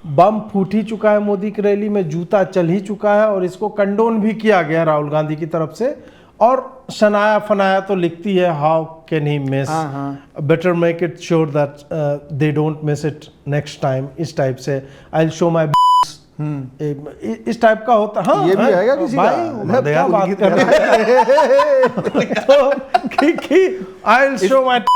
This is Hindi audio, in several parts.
बम फूट ही चुका है मोदी की रैली में, जूता चल ही चुका है और इसको कंडोन भी किया गया राहुल गांधी की तरफ से। और शनाया फनाया तो लिखती है how can he miss, better make it sure that they don't miss it next time, इस टाइप से आई विल शो माय इस टाइप का होता। हाँ, ये भी आएगा किसी भाई का क्या बात कर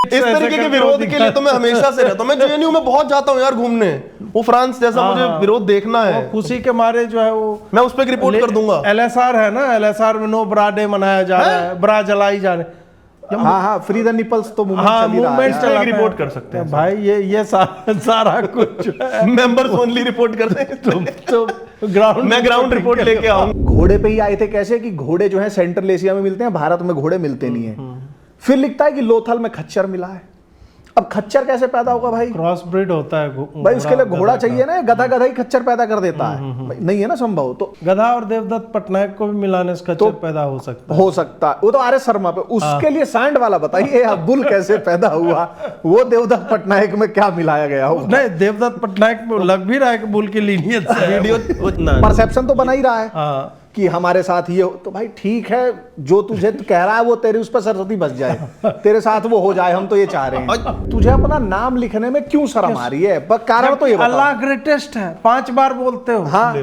इस तरीके के विरोध के लिए तो मैं हमेशा से रहता हूं। मैं जेएनयू में बहुत जाता हूं यार घूमने, वो फ्रांस जैसा मुझे विरोध देखना है। खुशी के मारे जो है वो मैं उस पर रिपोर्ट कर दूंगा। एलएसआर है ना, एलएसआर में नो ब्रा डे मनाया जा रहा है, ब्रा जलाई जा रहे हैं। हाँ, फ्री द निपल्स तो मूवमेंट चला रिपोर्ट कर सकते हैं भाई। ये सारा कुछ मेंबर्स ओनली रिपोर्ट करते हैं। तो ग्राउंड रिपोर्ट लेके आऊंगा। घोड़े पे ही आए थे कैसे कि घोड़े जो है सेंट्रल एशिया में मिलते हैं, भारत में घोड़े मिलते नहीं है। फिर लिखता है कि लोथल में खच्चर मिला है। अब खच्चर कैसे पैदा होगा भाई? क्रॉस ब्रीड होता है भाई, उसके लिए घोड़ा चाहिए ना, गधा ही खच्चर पैदा कर देता है। नहीं है ना संभव। तो गधा और देवदत्त पटनायक को भी मिलाने से खच्चर पैदा हो सकता है। वो तो आर एस शर्मा पे, उसके लिए सांड वाला बताइए आप, बुल कैसे पैदा हुआ? वो देवदत्त पटनायक में क्या मिलाया गया हो? नहीं, देवदत्त पटनायक में लग भी रहा है कि बुल की लीनियत से वीडियो परसेप्शन तो बना ही रहा है कि हमारे साथ ये हो। तो भाई ठीक है, जो तुझे कह रहा है वो तेरे उस पर सरस्वती बस जाए, तेरे साथ वो हो जाए, हम तो ये चाह रहे हैं। तुझे अपना नाम लिखने में क्यों शर्म आ रही है? कारण तो ये बताओ। अल्लाह ग्रेटेस्ट है, 5 बार बोलते हो। हाँ,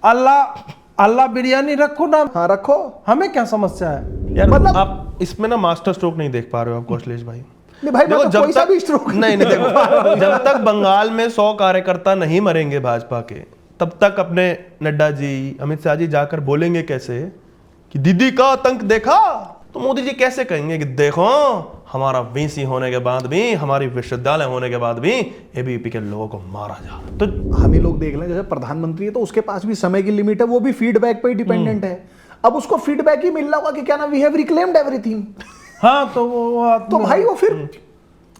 अल्लाह बिरयानी रखो नाम। हाँ रखो, हमें क्या समस्या है यार? मतलब आप इसमें ना मास्टर स्ट्रोक नहीं देख पा रहे हो आप कौशलेश भाई। नहीं भाई, देखो, जब तक भी स्ट्रोक नहीं देखो, जब तक बंगाल में 100 कार्यकर्ता नहीं मरेंगे भाजपा के, तब तक अपने नड्डा जी, अमित शाह जी जाकर बोलेंगे कैसे कि दीदी का आतंक देखा? तो मोदी जी कैसे कहेंगे कि देखो हमारा वीसी होने के बाद भी, हमारी विश्वविद्यालय होने के बाद भी एबीवीपी के लोगों को मारा जा। तो हम ही लोग देख लें, जैसे प्रधानमंत्री है तो उसके पास भी समय की लिमिट है, वो भी फीडबैक पे ही डिपेंडेंट है। अब उसको फीडबैक ही मिल रहा होगा कि क्या ना, वी हैव रिक्लेम्ड एवरीथिंग। हाँ, तो भाई वो फिर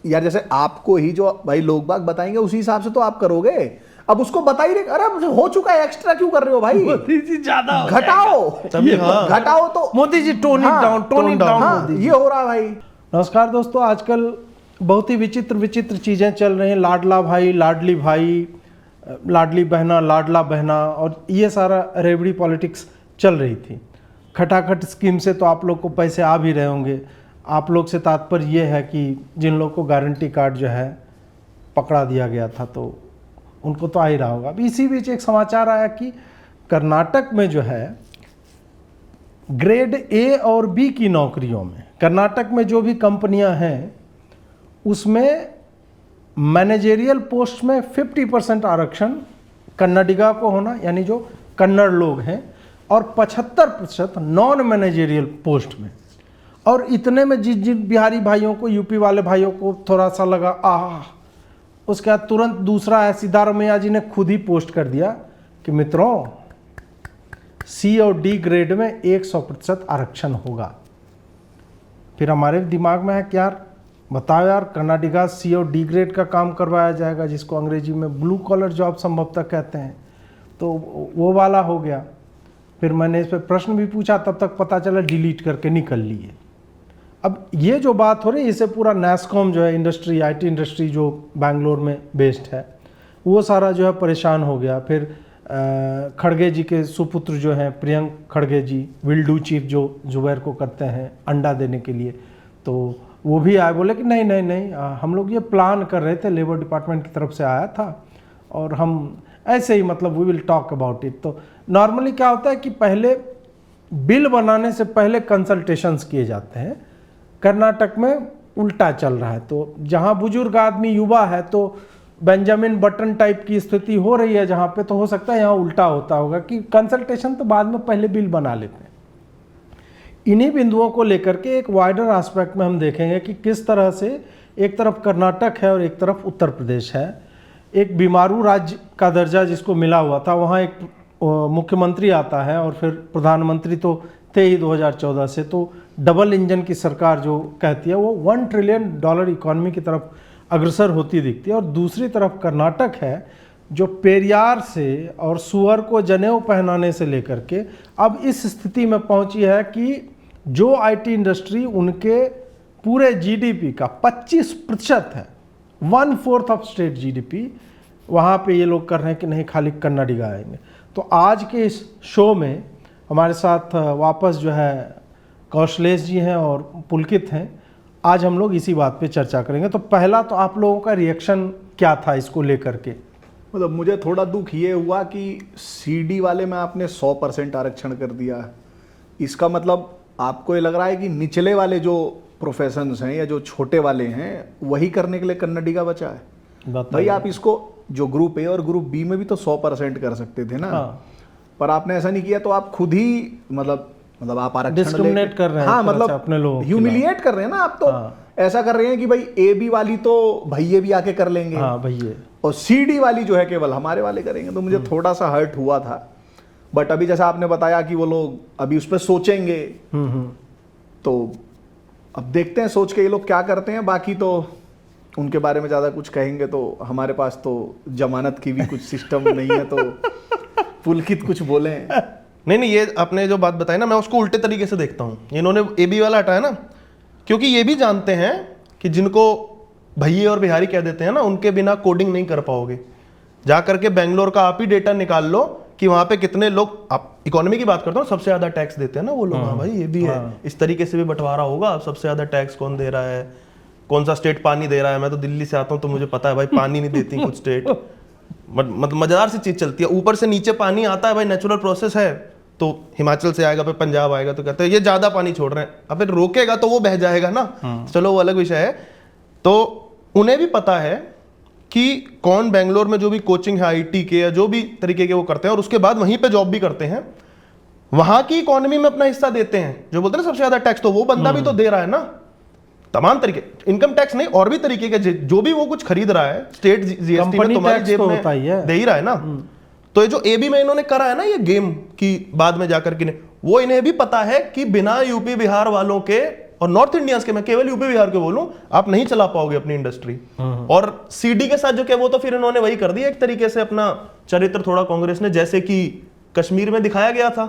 यार, जैसे आपको ही जो भाई लोग बाग बताएंगे उसी हिसाब से तो आप करोगे। अब उसको बता ही रहे, अरे हो चुका है, एक्स्ट्रा क्यों कर रहे हो भाई? मोदी जी ज्यादा घटाओ तो Modi ji tone it down. ये हो रहा भाई। नमस्कार दोस्तों, आजकल बहुत ही विचित्र चीजें चल रही हैं। लाडला भाई, लाडली भाई, लाडली बहना, लाडला बहना, और ये सारा रेवड़ी पॉलिटिक्स चल रही थी। खटाखट स्कीम से तो आप लोग को पैसे आ भी रहे होंगे। आप लोग से तात्पर्य ये है कि जिन लोग को गारंटी कार्ड जो है पकड़ा दिया गया था तो उनको तो आ ही रहा होगा। अभी इसी बीच एक समाचार आया कि कर्नाटक में जो है ग्रेड ए और बी की नौकरियों में, कर्नाटक में जो भी कंपनियां हैं उसमें मैनेजेरियल पोस्ट में 50% आरक्षण कन्नडिगा को होना, यानी जो कन्नड़ लोग हैं, और 75% नॉन मैनेजेरियल पोस्ट में। और इतने में जिन बिहारी भाइयों को, यूपी वाले भाइयों को थोड़ा सा लगा उसके बाद तुरंत दूसरा है, सिद्धारमैया जी ने खुद ही पोस्ट कर दिया कि मित्रों सी और डी ग्रेड में 100% आरक्षण होगा। फिर हमारे दिमाग में है कि यार बताओ यार, कर्नाटका सी और डी ग्रेड का काम करवाया जाएगा, जिसको अंग्रेजी में ब्लू कॉलर जॉब संभवतः कहते हैं, तो वो वाला हो गया। फिर मैंने इस पर प्रश्न भी पूछा, तब तक पता चला डिलीट करके निकल लिए। अब ये जो बात हो रही है, इससे पूरा नैस्कॉम जो है इंडस्ट्री, आईटी इंडस्ट्री जो बैंगलोर में बेस्ड है, वो सारा जो है परेशान हो गया। फिर खड़गे जी के सुपुत्र जो हैं प्रियंक खड़गे जी, विल डू चीफ जो जुबैर को करते हैं अंडा देने के लिए, तो वो भी आए, बोले कि नहीं हम लोग ये प्लान कर रहे थे, लेबर डिपार्टमेंट की तरफ से आया था और हम ऐसे ही मतलब we will talk about it. तो नॉर्मली क्या होता है कि पहले बिल बनाने से पहले कंसल्टेशंस किए जाते हैं। कर्नाटक में उल्टा चल रहा है। तो जहाँ बुजुर्ग आदमी युवा है तो बेंजामिन बटन टाइप की स्थिति हो रही है जहाँ पे, तो हो सकता है यहाँ उल्टा होता होगा कि कंसल्टेशन तो बाद में, पहले बिल बना लेते हैं। इन्हीं बिंदुओं को लेकर के एक वाइडर एस्पेक्ट में हम देखेंगे कि किस तरह से एक तरफ कर्नाटक है और एक तरफ उत्तर प्रदेश है। एक बीमारू राज्य का दर्जा जिसको मिला हुआ था, वहाँ एक मुख्यमंत्री आता है और फिर प्रधानमंत्री तो थे ही 2014 से, तो डबल इंजन की सरकार जो कहती है वो $1 ट्रिलियन इकॉनमी की तरफ अग्रसर होती दिखती है। और दूसरी तरफ कर्नाटक है जो पेरियार से और सुअर को जनेऊ पहनाने से लेकर के अब इस स्थिति में पहुंची है कि जो आईटी इंडस्ट्री उनके पूरे जीडीपी का 25% है, 1/4 ऑफ स्टेट जीडीपी, वहाँ पे ये लोग कर रहे हैं कि नहीं खाली कन्नड़ी गाएंगे। तो आज के इस शो में हमारे साथ वापस जो है कौशलेश जी हैं और पुलकित हैं। आज हम लोग इसी बात पे चर्चा करेंगे। तो पहला तो आप लोगों का रिएक्शन क्या था इसको लेकर के? मतलब मुझे थोड़ा दुख ये हुआ कि सीडी वाले में आपने 100% आरक्षण कर दिया। इसका मतलब आपको ये लग रहा है कि निचले वाले जो प्रोफेशंस हैं या जो छोटे वाले हैं वही करने के लिए कन्नड़ी का बचा है। भाई आप इसको जो ग्रुप ए और ग्रुप बी में भी तो 100% कर सकते थे ना। हाँ। पर आपने ऐसा नहीं किया, तो आप खुद ही मतलब आप आरक्षण डिस्क्रिमिनेट कर रहे हैं। हाँ, मतलब अपने लोगों ह्यूमिलिएट कर रहे हैं ना आप तो। हाँ। ऐसा कर रहे हैं कि भाई ए बी वाली तो भैये भी आके कर लेंगे। हाँ भैया। और सीडी वाली जो है केवल हमारे वाले करेंगे। तो मुझे थोड़ा सा हर्ट हुआ था। बट अभी जैसा आपने बताया कि वो लोग अभी उस पर सोचेंगे, तो अब देखते हैं सोच के ये लोग क्या करते हैं। बाकी तो उनके बारे में ज़्यादा कुछ कहेंगे तो हमारे पास तो जमानत की भी कुछ सिस्टम नहीं है, तो पुलकित कुछ बोले। नहीं, ये आपने जो बात बताई ना, मैं उसको उल्टे तरीके से देखता हूँ। इन्होंने एबी वाला हटाया ना, क्योंकि ये भी जानते हैं कि जिनको भैये और बिहारी कह देते हैं ना, उनके बिना कोडिंग नहीं कर पाओगे। जा करके बेंगलोर का आप ही डेटा निकाल लो कि वहां पे कितने लोग, आप इकोनॉमी की बात करता हूँ, सबसे ज्यादा टैक्स देते हैं ना वो लोग। हाँ भाई ये भी है, इस तरीके से भी बंटवारा होगा। सबसे ज्यादा टैक्स कौन दे रहा है, कौन सा स्टेट पानी दे रहा है। मैं तो दिल्ली से आता हूँ तो मुझे पता है भाई, पानी नहीं देती कुछ स्टेट। मतलब मजेदार सी चीज चलती है, ऊपर से नीचे पानी आता है भाई, नेचुरल प्रोसेस है। तो हिमाचल से आएगा, फिर पंजाब आएगा, तो कहते हैं ये ज्यादा पानी छोड़ रहे हैं। अब फिर रोकेगा तो वो बह जाएगा ना। चलो वो अलग विषय है। तो उन्हें भी पता है कि कौन बेंगलोर में जो भी कोचिंग है आईटी के या जो भी तरीके के वो करते हैं, और उसके बाद वहीं पे जॉब भी करते हैं, वहां की इकोनॉमी में अपना हिस्सा देते हैं। जो बोलते हैं ना सबसे ज्यादा टैक्स, तो वो बंदा भी तो दे रहा है ना। तमाम तरीके, इनकम टैक्स नहीं और भी तरीके के, जो भी वो कुछ खरीद रहा है, स्टेट जीएसटी में तुम्हारी जेब में दे ही रहा है ना। तो ये जो एबी में इन्होंने करा है ना ये गेम की, बाद में जाकर के वो इन्हें भी पता है कि बिना यूपी बिहार वालों के और नॉर्थ इंडियंस के, मैं केवल यूपी बिहार के बोलूं, आप नहीं चला पाओगे अपनी इंडस्ट्री। और सीडी के साथ जो क्या, वो तो फिर इन्होंने वही कर दिया एक तरीके से, अपना चरित्र थोड़ा कांग्रेस ने, जैसे कि कश्मीर में दिखाया गया था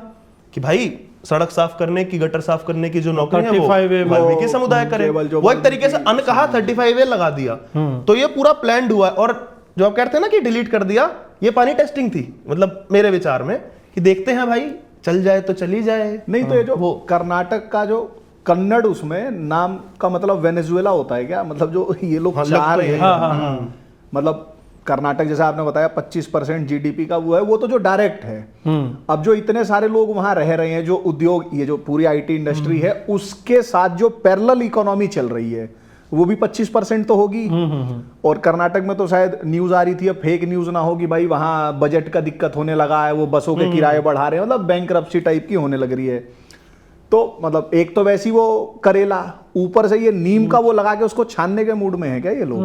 कि भाई सड़क साफ करने की, गटर साफ करने की जो नौकरी है वो वाल्मीकि समुदाय करे। वो एक तरीके से अनकहा 35A लगा दिया। तो ये पूरा प्लान्ड हुआ है। और जो आप कहते हैं ना कि डिलीट कर दिया, ये पानी टेस्टिंग थी, मतलब मेरे विचार में, कि देखते हैं भाई चल जाए तो चली जाए। नहीं तो ये जो वो कर्नाटक का जो कन्नड़, उसमें नाम का मतलब वेनेजुएला होता है क्या? मतलब जो ये लोग चाह रहे हैं, मतलब कर्नाटक जैसा आपने बताया 25% जीडीपी का वो है, वो तो जो डायरेक्ट है। अब जो इतने सारे लोग वहां रह रहे हैं, जो उद्योग, ये जो पूरी आईटी इंडस्ट्री है, उसके साथ जो पैरेलल इकोनॉमी चल रही है, वो भी 25% तो होगी। और कर्नाटक में तो शायद न्यूज आ रही थी, अब फेक न्यूज ना होगी भाई, वहां बजट का दिक्कत होने लगा है, वो बसों के किराए बढ़ा रहे हैं, मतलब बैंकरप्सी टाइप की होने लग रही है। तो मतलब एक तो वैसी वो करेला, ऊपर से ये नीम का वो लगा के उसको छानने के मूड में है क्या ये लोग?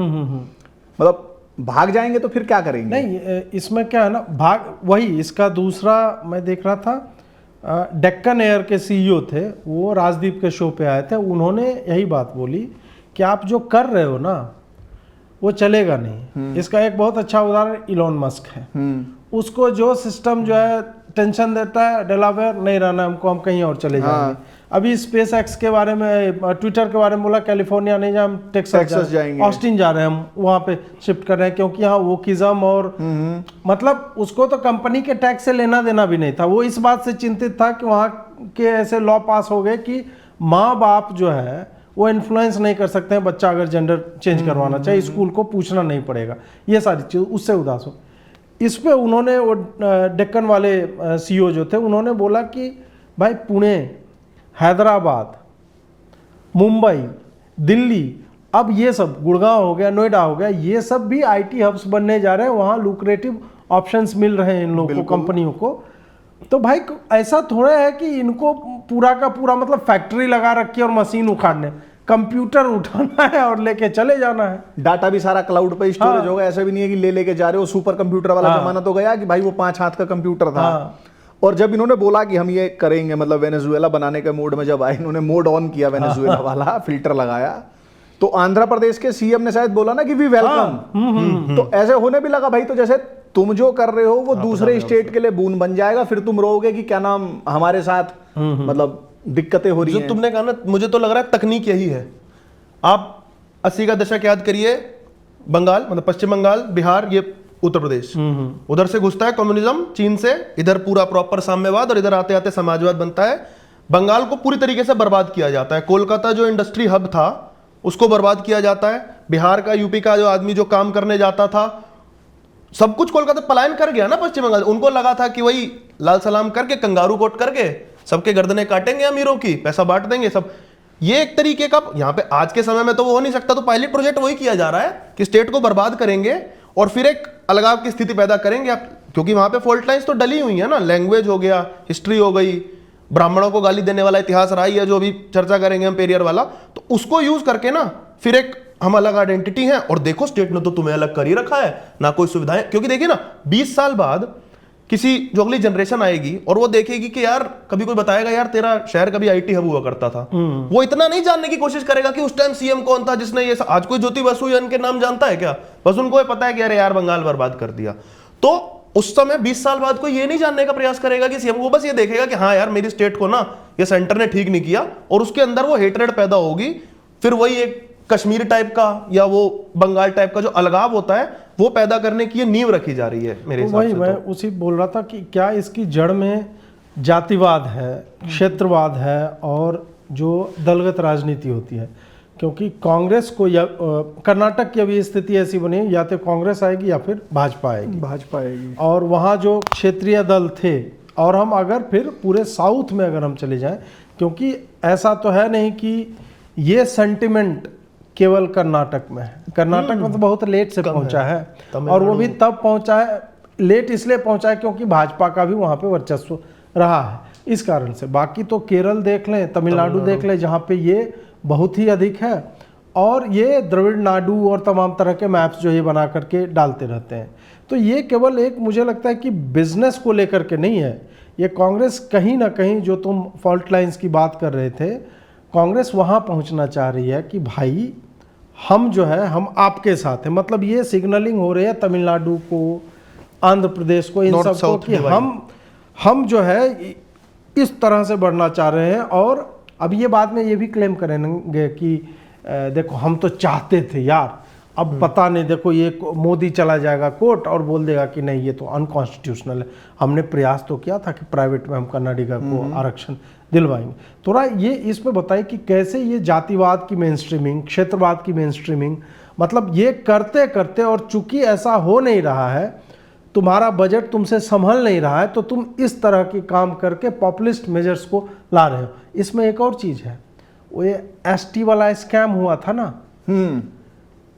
मतलब भाग जाएंगे तो फिर क्या करेंगे? नहीं, इसमें क्या है ना, वही इसका दूसरा मैं देख रहा था, डेक्कन एयर के सीईओ थे, वो राजदीप के शो पे आए थे। उन्होंने यही बात बोली कि आप जो कर रहे हो ना वो चलेगा नहीं। इसका एक बहुत अच्छा उदाहरण इलॉन मस्क है। उसको जो सिस्टम जो है टेंशन देता है, डेलावेयर नहीं रहना हमको, हम कहीं और चले जाएंगे। अभी स्पेस एक्स के बारे में, ट्विटर के बारे में बोला कैलिफोर्निया नहीं, हम टेक्सास जाएंगे, ऑस्टिन जा रहे हैं, हम वहाँ पे शिफ्ट कर रहे हैं, क्योंकि यहाँ वोकिज्म और मतलब उसको तो कंपनी के टैक्स से लेना देना भी नहीं था। वो इस बात से चिंतित था कि वहाँ के ऐसे लॉ पास हो गए कि माँ बाप जो है वो इन्फ्लुएंस नहीं कर सकते हैं, बच्चा अगर जेंडर चेंज करवाना चाहे स्कूल को पूछना नहीं पड़ेगा, ये सारी चीज़, उससे उदास हो। इस पे उन्होंने वो डेक्कन वाले सीईओ जो थे, उन्होंने बोला कि भाई पुणे, हैदराबाद, मुंबई, दिल्ली, अब ये सब, गुड़गांव हो गया, नोएडा हो गया, ये सब भी आईटी हब्स बनने जा रहे हैं। वहाँ लुक्रेटिव ऑप्शंस मिल रहे हैं इन लोगों को, कंपनियों को। तो भाई ऐसा थोड़ा है कि इनको पूरा का पूरा मतलब फैक्ट्री लगा रखी है और मशीन उखाड़ने, कंप्यूटर उठाना है और लेके चले जाना है। डाटा भी सारा क्लाउड पे स्टोरेज होगा। ऐसा भी नहीं है कि लेके जा रहे हो। सुपर कंप्यूटर वाला जमाना तो गया कि भाई वो 5 हाथ का कंप्यूटर था। और जब इन्होंने बोला कि हम ये करेंगे, मतलब वेनेजुएला बनाने के मूड में जब आए, इन्होंने मोड ऑन किया वेनेजुएला वाला, फिल्टर लगाया, तो आंध्र प्रदेश के सीएम ने शायद बोला ना कि वी वेलकम। तो ऐसे होने भी लगा भाई, तो जैसे तुम जो कर रहे हो वो दूसरे स्टेट के लिए बून बन जाएगा। फिर तुम रोओगे कि क्या नाम, हमारे साथ मतलब दिक्कतें हो रही हैं। जो तुमने कहा ना, मुझे तो लग रहा है तकनीक यही है। आप 80 का दशक याद करिए, बंगाल, मतलब पश्चिम बंगाल, बिहार, ये उत्तर प्रदेश, उधर से घुसता है कम्युनिज्म चीन से, इधर पूरा प्रॉपर साम्यवाद, और इधर आते आते समाजवाद बनता है। बंगाल को पूरी तरीके से बर्बाद किया जाता है। कोलकाता जो इंडस्ट्री हब था उसको बर्बाद किया जाता है। बिहार का, यूपी का जो आदमी जो काम करने जाता था, सब कुछ कोलकाता पलायन कर गया ना पश्चिम बंगाल। उनको लगा था कि वही लाल सलाम करके, कंगारू कोट करके सबके गर्दनें काटेंगे अमीरों की, पैसा बांट देंगे सब। ये एक तरीके का यहाँ पे आज के समय में तो वो हो नहीं सकता, तो पायलट प्रोजेक्ट वही किया जा रहा है कि स्टेट को बर्बाद करेंगे और फिर एक अलगाव की स्थिति पैदा करेंगे आप, क्योंकि वहां पे फॉल्ट लाइंस तो डली हुई है ना। लैंग्वेज हो गया, हिस्ट्री हो गई, ब्राह्मणों को गाली देने वाला इतिहास रहा ही है जो अभी चर्चा करेंगे हम, पेरियर वाला। तो उसको यूज करके ना फिर एक हम अलग आइडेंटिटी हैं, और देखो स्टेट ने तो तुम्हें अलग कर ही रखा है ना, कोई सुविधाएं। क्योंकि देखिए ना 20 साल बाद किसी जो अगली जनरेशन आएगी और वो देखेगी कि यार कभी कोई बताएगा यार तेरा शहर कभी आईटी हब हुआ करता था, वो इतना नहीं जानने की कोशिश करेगा कि उस टाइम सीएम कौन था जिसने ये। आज कोई ज्योति बसु के नाम जानता है क्या? बस उनको ये पता है कि अरे यार बंगाल बर्बाद कर दिया। तो उस समय 20 साल बाद कोई ये नहीं जानने का प्रयास करेगा कि सीएम, वो बस ये देखेगा कि हाँ यार मेरी स्टेट को ना ये सेंटर ने ठीक नहीं किया, और उसके अंदर वो हेटरेड पैदा होगी। फिर वही एक कश्मीर टाइप का या वो बंगाल टाइप का जो अलगाव होता है वो पैदा करने की ये नींव रखी जा रही है मेरे हिसाब से। मैं उसी बोल रहा था कि क्या इसकी जड़ में जातिवाद है, क्षेत्रवाद है, और जो दलगत राजनीति होती है। क्योंकि कांग्रेस को या कर्नाटक की अभी स्थिति ऐसी बनी है, या तो कांग्रेस आएगी या फिर भाजपा आएगी, और वहाँ जो क्षेत्रीय दल थे, और हम अगर फिर पूरे साउथ में अगर हम चले जाएं, क्योंकि ऐसा तो है नहीं कि ये सेंटिमेंट केवल कर्नाटक में है। कर्नाटक में तो बहुत लेट से पहुंचा है, और वो भी तब पहुंचा है, लेट इसलिए पहुंचा है क्योंकि भाजपा का भी वहां पे वर्चस्व रहा है, इस कारण से। बाकी तो केरल देख लें, तमिलनाडु देख लें, जहाँ पे ये बहुत ही अधिक है, और ये द्रविड़ नाडु और तमाम तरह के मैप्स जो ये बना करके डालते रहते हैं। तो ये केवल एक, मुझे लगता है कि बिजनेस को लेकर के नहीं है ये। कांग्रेस कहीं ना कहीं, जो तुम फॉल्ट लाइंस की बात कर रहे थे, कांग्रेस वहाँ पहुँचना चाह रही है कि भाई हम जो है हम आपके साथ हैं। मतलब ये सिग्नलिंग हो रही है तमिलनाडु को, आंध्र प्रदेश को, इन सबको कि हम जो है इस तरह से बढ़ना चाह रहे हैं। और अब ये बाद में ये भी क्लेम करेंगे कि देखो हम तो चाहते थे यार, अब पता नहीं, देखो ये मोदी चला जाएगा कोर्ट और बोल देगा कि नहीं ये तो अनकॉन्स्टिट्यूशनल है, हमने प्रयास तो किया था कि प्राइवेट में हम कन्नाडिगा को आरक्षण दिलवाएंगे। थोड़ा ये इसमें बताइए कि कैसे ये जातिवाद की मेन स्ट्रीमिंग, क्षेत्रवाद की मेन स्ट्रीमिंग, मतलब ये करते करते, और चूंकि ऐसा हो नहीं रहा है, तुम्हारा बजट तुमसे संभल नहीं रहा है, तो तुम इस तरह के काम करके पॉपुलिस्ट मेजर्स को ला रहे हो। इसमें एक और चीज़ है, वो ये एसटी वाला स्कैम हुआ था ना,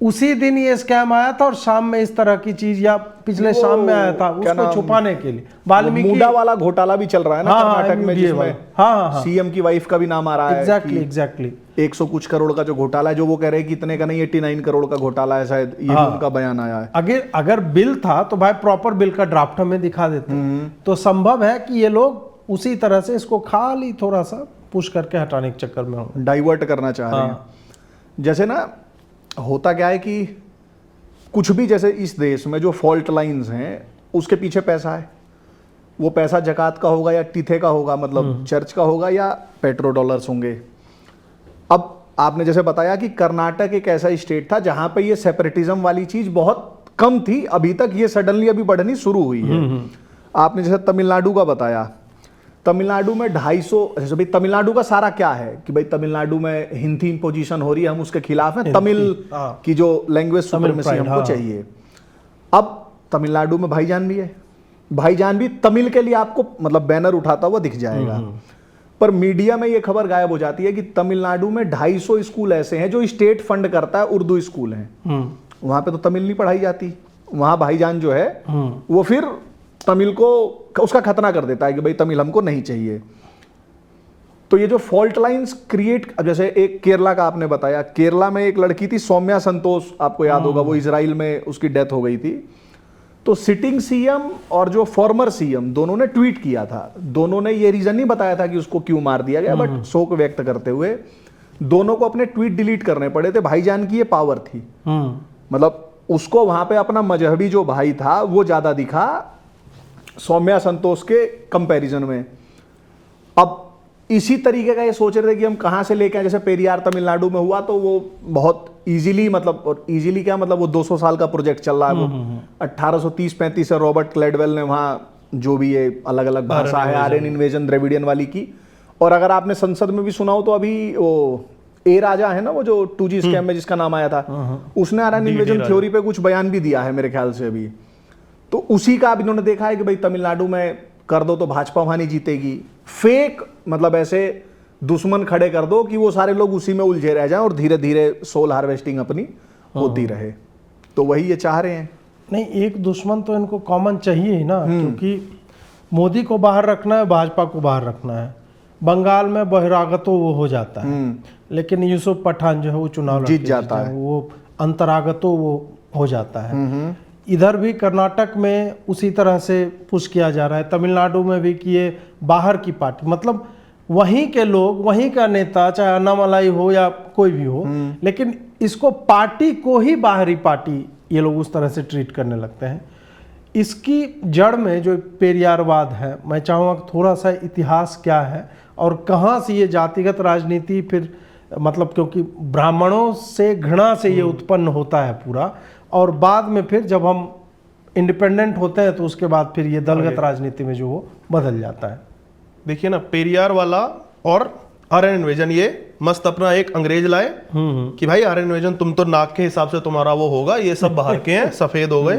उसी दिन ये स्कैम आया था, और शाम में इस तरह की चीज, या पिछले शाम में आया था, उसको छुपाने के लिए वाल्मीकि मुंडा वाला घोटाला भी चल रहा है ना कर्नाटक में, जिसमें सीएम की वाइफ का भी नाम आ रहा है। एग्जैक्टली 100 कुछ करोड़ का जो घोटाला है, जो वो कह रहे हैं कि इतने का नहीं 89 करोड़ का घोटाला है शायद, ये भी उनका बयान आया है। अगर बिल था तो भाई प्रॉपर बिल का ड्राफ्ट हमें दिखा देते, तो संभव है कि ये लोग उसी तरह से इसको खाली थोड़ा सा पुश करके हटाने के चक्कर में हो, डाइवर्ट करना चाह रहे हैं। जैसे ना होता क्या है कि कुछ भी, जैसे इस देश में जो फॉल्ट लाइंस हैं उसके पीछे पैसा है, वो पैसा जकात का होगा या टीथे का होगा, मतलब चर्च का होगा, या पेट्रो डॉलर्स होंगे। अब आपने जैसे बताया कि कर्नाटक एक ऐसा स्टेट था जहां पे ये सेपरेटिज्म वाली चीज बहुत कम थी, अभी तक ये सडनली अभी बढ़नी शुरू हुई है। आपने जैसे तमिलनाडु का बताया, तमिलनाडु में 250, जैसे भाई तमिलनाडु का सारा क्या है कि भाई तमिलनाडु में हिंदी पोजीशन हो रही है, हम उसके खिलाफ हैं, तमिल की जो लैंग्वेज सुप्रीमेसी हमको चाहिए। अब तमिलनाडु में भाईजान भी है, भाईजान भी तमिल के लिए आपको मतलब बैनर उठाता हुआ दिख जाएगा, पर मीडिया में ये खबर गायब हो जाती है कि तमिलनाडु में 250 स्कूल ऐसे हैं जो स्टेट फंड करता है, उर्दू स्कूल हैं, वहां पे तो तमिल नहीं पढ़ाई जाती। वहां भाईजान जो है वो फिर तमिल को उसका खतना कर देता है कि भाई तमिल हमको नहीं चाहिए। तो ये जो फॉल्ट लाइंस क्रिएट, जैसे एक केरला का आपने बताया, केरला में एक लड़की थी सौम्या संतोष, आपको याद होगा, वो इजराइल में उसकी डेथ हो गई थी। तो सिटिंग सीएम और जो फॉर्मर सीएम दोनों ने ट्वीट किया था, दोनों ने ये रीजन नहीं बताया था कि उसको क्यों मार दिया गया, बट शोक व्यक्त करते हुए दोनों को अपने ट्वीट डिलीट करने पड़े थे। भाईजान की ये पावर थी, मतलब उसको वहां पे अपना मजहबी जो भाई था वो ज्यादा दिखा सौम्या संतोष के कंपैरिजन में। अब इसी तरीके का ये सोच रहे थे कि हम कहाँ से लेके आए। जैसे पेरियार तमिलनाडु में हुआ तो वो बहुत इजीली, मतलब, और इजीली क्या मतलब, वो 200 साल का प्रोजेक्ट चल रहा है। वो 1830-35 से रॉबर्ट क्लेडवेल ने वहाँ जो भी ये अलग अलग भाषा है, आर्यन इन्वेजन द्रविडियन वाली की। और अगर आपने संसद में भी सुना हो तो अभी वो ए राजा है ना, वो जो 2G स्कैम में जिसका नाम आया था, उसने आर्यन इन्वेजन थ्योरी पे कुछ बयान भी दिया है मेरे ख्याल से अभी। तो उसी का अब इन्होंने देखा है कि भाई तमिलनाडु में कर दो तो भाजपा वहां नहीं जीतेगी, फेक मतलब ऐसे दुश्मन खड़े कर दो कि वो सारे लोग उसी में उलझे रह जाएं और धीरे धीरे सोल हार्वेस्टिंग अपनी होती रहे। तो वही ये चाह रहे हैं। नहीं, एक दुश्मन तो इनको कॉमन चाहिए ही ना, क्योंकि मोदी को बाहर रखना है, भाजपा को बाहर रखना है। बंगाल में बहिरागतो वो हो जाता है, लेकिन यूसुफ पठान जो है वो चुनाव जीत जाता है, वो अंतरागतो वो हो जाता है। इधर भी कर्नाटक में उसी तरह से पुश किया जा रहा है, तमिलनाडु में भी कि ये बाहर की पार्टी, मतलब वहीं के लोग, वहीं का नेता, चाहे अन्नामलाई हो या कोई भी हो, लेकिन इसको पार्टी को ही बाहरी पार्टी ये लोग उस तरह से ट्रीट करने लगते हैं। इसकी जड़ में जो पेरियारवाद है, मैं चाहूँगा थोड़ा सा इतिहास क्या है और कहाँ से ये जातिगत राजनीति फिर, मतलब क्योंकि ब्राह्मणों से घृणा से ये उत्पन्न होता है पूरा, और बाद में फिर जब हम इंडिपेंडेंट होते हैं तो उसके बाद फिर ये दलगत राजनीति में जो वो बदल जाता है। देखिए ना, पेरियार वाला और आर्यन इन्वेजन, ये मस्त अपना एक अंग्रेज लाए कि भाई आर्यन इन्वेजन तुम तो नाक के हिसाब से तुम्हारा वो होगा, ये सब बाहर के हैं, सफेद हो गए।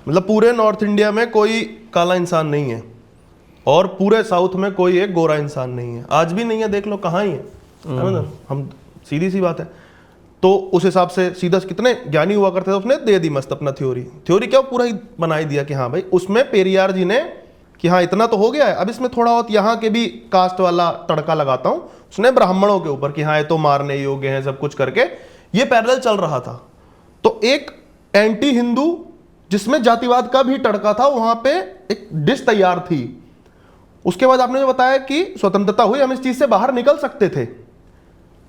मतलब पूरे नॉर्थ इंडिया में कोई काला इंसान नहीं है और पूरे साउथ में कोई एक गोरा इंसान नहीं है, आज भी नहीं है, देख लो कहाँ ही है ना। हम सीधी सी बात है। तो उस हिसाब से सीधा कितने ज्ञानी हुआ करते थे, उसने दे दी मस्त अपना थ्योरी क्या पूरा ही बनाई दिया कि हाँ भाई, उसमें पेरियार जी ने कि हाँ इतना तो हो गया है, अब इसमें थोड़ा बहुत यहाँ के भी कास्ट वाला तड़का लगाता हूँ। उसने ब्राह्मणों के ऊपर कि हाँ ये तो मारने योग्य हैं, सब कुछ करके ये पैरेलल चल रहा था। तो एक एंटी हिंदू जिसमें जातिवाद का भी तड़का था, वहां पे एक डिश तैयार थी। उसके बाद आपने जो बताया कि स्वतंत्रता हुई, हम इस चीज से बाहर निकल सकते थे,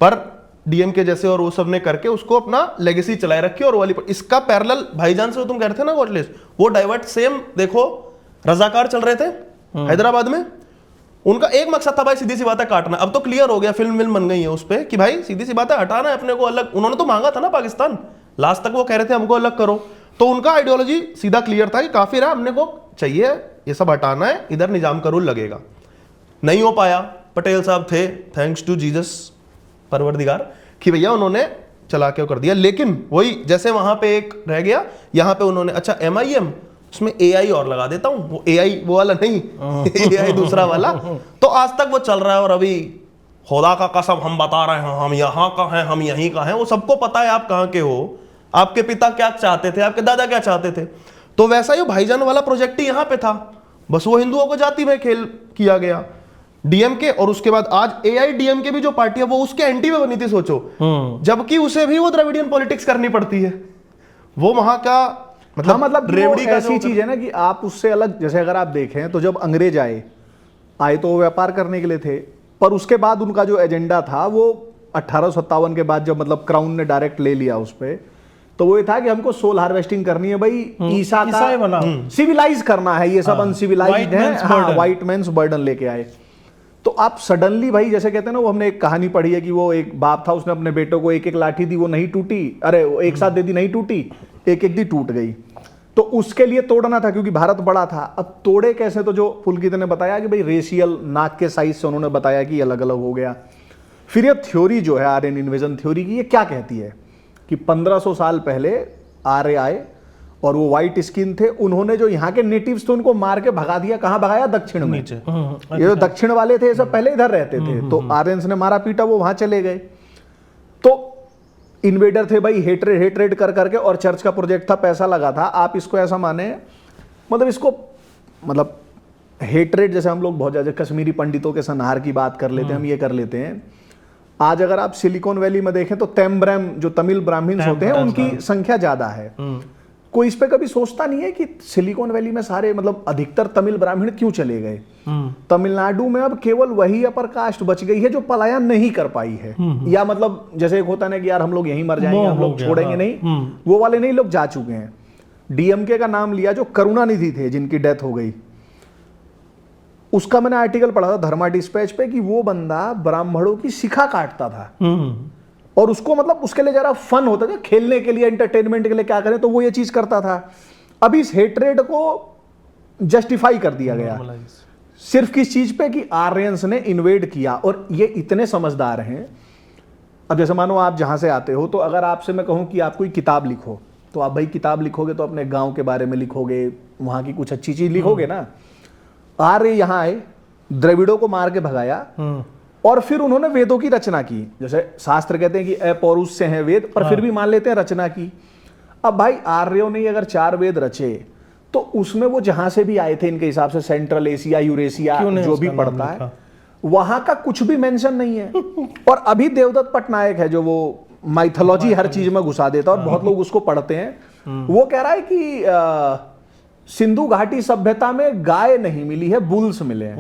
पर डीएमके जैसे और वो सब ने करके उसको अपना लेगेसी चलाए रखी। और वाली इसका पैरेलल भाईजान से तुम कह रहे थे ना गॉडलेस, वो डाइवर्ट सेम देखो, रजाकार चल रहे थे हैदराबाद में, उनका एक मकसद था भाई सीधी सी बात है काटना। अब तो क्लियर हो गया, फिल्म बन गई है उस पर कि भाई सीधी सी बात है हटाना है अपने को अलग। उन्होंने तो मांगा था ना पाकिस्तान, लास्ट तक वो कह रहे थे हमको अलग करो। तो उनका आइडियोलॉजी सीधा क्लियर था कि काफिर है, हमने को चाहिए ये सब हटाना है, इधर निजाम का रूल लगेगा। नहीं हो पाया, पटेल साहब थे, थैंक्स टू जीसस परवरदिगार, कि भैया उन्होंने चला के कर दिया। लेकिन वही जैसे वहां पे एक रह गया, यहां पे उन्होंने अच्छा MIM, उसमें AI और लगा देता हूं, वो AI वो वाला नहीं AI दूसरा वाला। तो आज तक वो चल रहा है। और अभी खुदा का कसम हम बता रहे हैं, हम यहाँ का हैं, हम यहीं का हैं, वो सबको पता है आप कहाँ के हो, आपके पिता क्या चाहते थे, आपके दादा क्या चाहते थे। तो वैसा ही भाईजान वाला प्रोजेक्ट ही यहाँ पे था, बस वो हिंदुओं को जाति में खेल किया गया। DMK और उसके बाद आज AIDMK भी जो पार्टी है वो उसके एंटी में बनी थी, सोचो, जबकि उसे भी वो द्रविडियन पॉलिटिक्स करनी पड़ती है। वो वहां का मतलब रेवड़ी का ऐसी चीज है ना कि आप उससे अलग, जैसे अगर आप देखें तो जब अंग्रेज आए तो वो व्यापार करने के लिए थे, पर उसके बाद उनका जो एजेंडा था वो 1857 के बाद जब मतलब क्राउन ने डायरेक्ट ले लिया उस पे, तो वो ये था कि हमको सोल हार्वेस्टिंग करनी है भाई, ईसा का सिविलाइज करना है, ये सब अनसिविलाइज्ड है, व्हाइट मैन्स बर्डन लेके आए। तो आप सडनली भाई, जैसे कहते हैं ना, वो हमने एक कहानी पढ़ी है कि वो एक बाप था, उसने अपने बेटों को एक एक लाठी दी, वो नहीं टूटी, अरे वो एक साथ दे दी, नहीं टूटी, एक एक दी टूट गई। तो उसके लिए तोड़ना था क्योंकि भारत बड़ा था। अब तोड़े कैसे, तो जो पुलकित ने बताया कि भाई रेशियल नाक के साइज से उन्होंने बताया कि अलग अलग हो गया। फिर ये थ्योरी जो है आर्यन इन्वेजन थ्योरी की, ये क्या कहती है कि 1500 साल पहले आर्य आए और वो व्हाइट स्किन थे, उन्होंने जो यहाँ के नेटिव्स थे उनको मार के भगा दिया। कहाँ भगाया? दक्षिण में। ये जो दक्षिण वाले थे ये सब पहले इधर रहते थे, तो आर्यंस ने मारा पीटा, वो वहां चले गए। तो इन्वेडर थे भाई, हेट्रेड कर करके, और चर्च का प्रोजेक्ट था, पैसा लगा था। आप इसको ऐसा माने, मतलब इसको मतलब हेट्रेड, जैसे हम लोग बहुत ज्यादा कश्मीरी पंडितों के संहार की बात कर लेते हैं, हम ये कर लेते हैं। आज अगर आप सिलिकॉन वैली में देखें तो तेम्ब्रम जो तमिल ब्राह्मण्स होते हैं उनकी संख्या ज्यादा है। कोई इस पे कभी सोचता नहीं है कि सिलिकॉन वैली में सारे मतलब अधिकतर तमिल ब्राह्मण क्यों चले गए। तमिलनाडु में अब केवल वही अपर कास्ट बच गई है जो पलायन नहीं कर पाई है, या मतलब जैसे एक होता है कि यार हम लोग यहीं मर जाएंगे, हम लोग छोड़ेंगे नहीं, वो वाले नहीं, लोग जा चुके हैं। DMK का नाम लिया, जो करुणानिधि थे जिनकी डेथ हो गई, उसका मैंने आर्टिकल पढ़ा था धर्मा डिस्पैच पे कि वो बंदा ब्राह्मणों की शिखा काटता था और उसको मतलब उसके लिए जरा फन होता था, खेलने के लिए, एंटरटेनमेंट के लिए क्या करें, तो वो ये चीज करता था। अब इस हेट्रेड को जस्टिफाई कर दिया गया सिर्फ किस चीज पे कि आर्यंस ने इन्वेड किया। और ये इतने समझदार हैं। अब जैसे मानो आप जहां से आते हो, तो अगर आपसे मैं कहूं कि आप कोई किताब लिखो, तो आप भाई किताब लिखोगे तो अपने गांव के बारे में लिखोगे, वहां की कुछ अच्छी चीज लिखोगे ना। आर्य यहां आए, द्रविड़ों को मार के भगाया और फिर उन्होंने वेदों की रचना की। जैसे शास्त्र कहते हैं कि अपौरुष से हैं वेद, पर फिर भी मान लेते हैं रचना की। अब भाई आर्यों ने अगर 4 वेद रचे तो उसमें वो जहां से भी आए थे इनके हिसाब से, सेंट्रल एशिया, यूरेशिया, जो भी पड़ता है, वहां का कुछ भी मेंशन नहीं है। और अभी देवदत्त पटनायक है जो वो माइथोलॉजी हर चीज में घुसा देता है और बहुत लोग उसको पढ़ते हैं। वो कह रहा है कि सिंधु घाटी सभ्यता में गाय नहीं मिली है, बुल्स मिले हैं।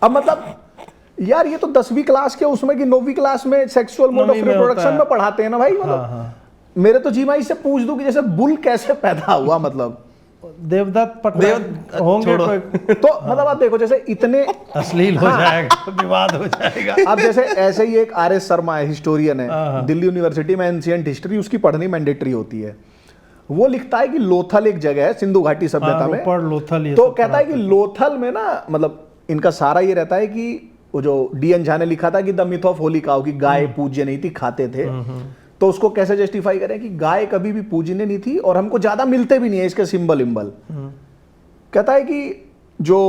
अब मतलब यार ये तो 10वीं क्लास के उसमें कि 9वीं क्लास में सेक्सुअल मोड ऑफ रिप्रोडक्शन में पढ़ाते हैं ना भाई। मतलब मेरे तो जीमाई से पूछ दूं कि जैसे बुल कैसे पैदा हुआ, मतलब देवदत्त पटनायक होंगे तो मतलब आप देखो जैसे इतने अश्लील हो जाएगा, विवाद हो जाएगा। अब जैसे ऐसे ही एक आर एस शर्मा है, हिस्टोरियन है, दिल्ली यूनिवर्सिटी में एंशिएंट हिस्ट्री उसकी पढ़नी मैंडेटरी होती है। वो लिखता है कि लोथल एक जगह है सिंधु घाटी सभ्यता में, लोथल, तो कहता है कि लोथल में ना, मतलब इनका सारा ये रहता है कि वो जो डी.एन. झा ने लिखा था कि द मिथ ऑफ होली काऊ, कि गाय पूज्य नहीं थी, खाते थे। तो उसको कैसे जस्टिफाई करें कि गाय कभी भी पूजनीय नहीं थी और हमको ज्यादा मिलते भी नहीं है इसके सिंबल इम्बल। कहता है कि जो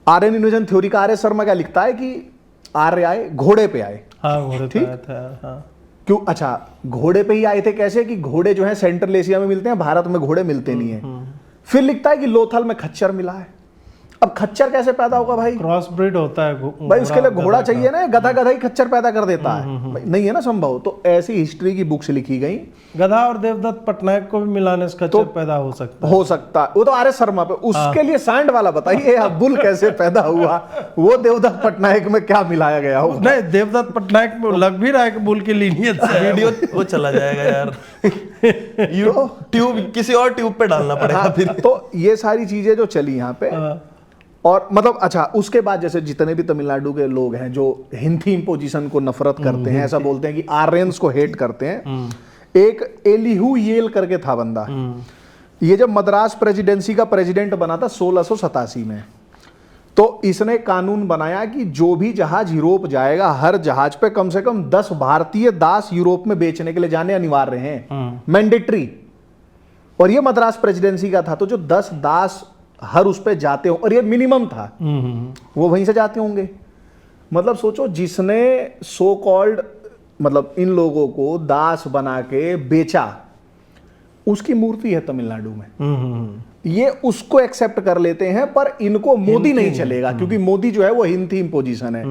आर्यन इन्वेजन थ्योरी का आर एस शर्मा क्या लिखता है कि आर्य आए, घोड़े पे आए। ठीक, क्यों? अच्छा, घोड़े पे ही आए थे। कैसे कि घोड़े जो है सेंट्रल एशिया में मिलते हैं, भारत में घोड़े मिलते नहीं है। फिर लिखता है कि लोथल में खच्चर मिला है। अब खच्चर कैसे पैदा होगा भाई? क्रॉस ब्रीड होता है भाई, उसके लिए घोड़ा चाहिए ना, गधा गधा ही खच्चर पैदा कर देता है, नहीं है ना संभव। तो ऐसी हिस्ट्री की बुक्स लिखी गई। गधा और देवदत्त पटनायक को भी मिलाने से खच्चर पैदा हो सकता है। वो तो आर एस शर्मा पे, उसके लिए सांड वाला बताइए अब बुल कैसे पैदा हुआ, वो देवदत्त पटनायक में क्या मिलाया गया हो? नहीं, देवदत्त पटनायक में लग भी रहा है कि बुल की लीनियत से वीडियो वो चला जाएगा यार। ट्यूब किसी और ट्यूब पे डालना पड़ेगा फिर। तो ये सारी चीजें जो चली यहाँ पे, और मतलब अच्छा, उसके बाद जैसे जितने भी तमिलनाडु के लोग हैं जो हिंदी इम्पोजिशन को नफरत करते हैं, ऐसा बोलते हैं कि आर्यंस को हेट करते हैं। एक एलिहू येल करके था बंदा, ये जब मद्रास प्रेसिडेंसी का प्रेसिडेंट बना था 1687 में, तो इसने कानून बनाया कि जो भी जहाज यूरोप जाएगा, हर जहाज पे कम से कम 10 भारतीय दास यूरोप में बेचने के लिए जाने अनिवार्य हैं, मैंडेटरी। और ये मद्रास प्रेसिडेंसी का था, तो जो 10 दास हर उस पे जाते हो, और ये मिनिमम था, वो वहीं से जाते होंगे। मतलब सोचो, जिसने सो कॉल्ड मतलब इन लोगों को दास बना के बेचा, उसकी मूर्ति है तमिलनाडु में। ये उसको एक्सेप्ट कर लेते हैं, पर इनको मोदी नहीं चलेगा, क्योंकि मोदी जो है वो हिंदी इम्पोजिशन है।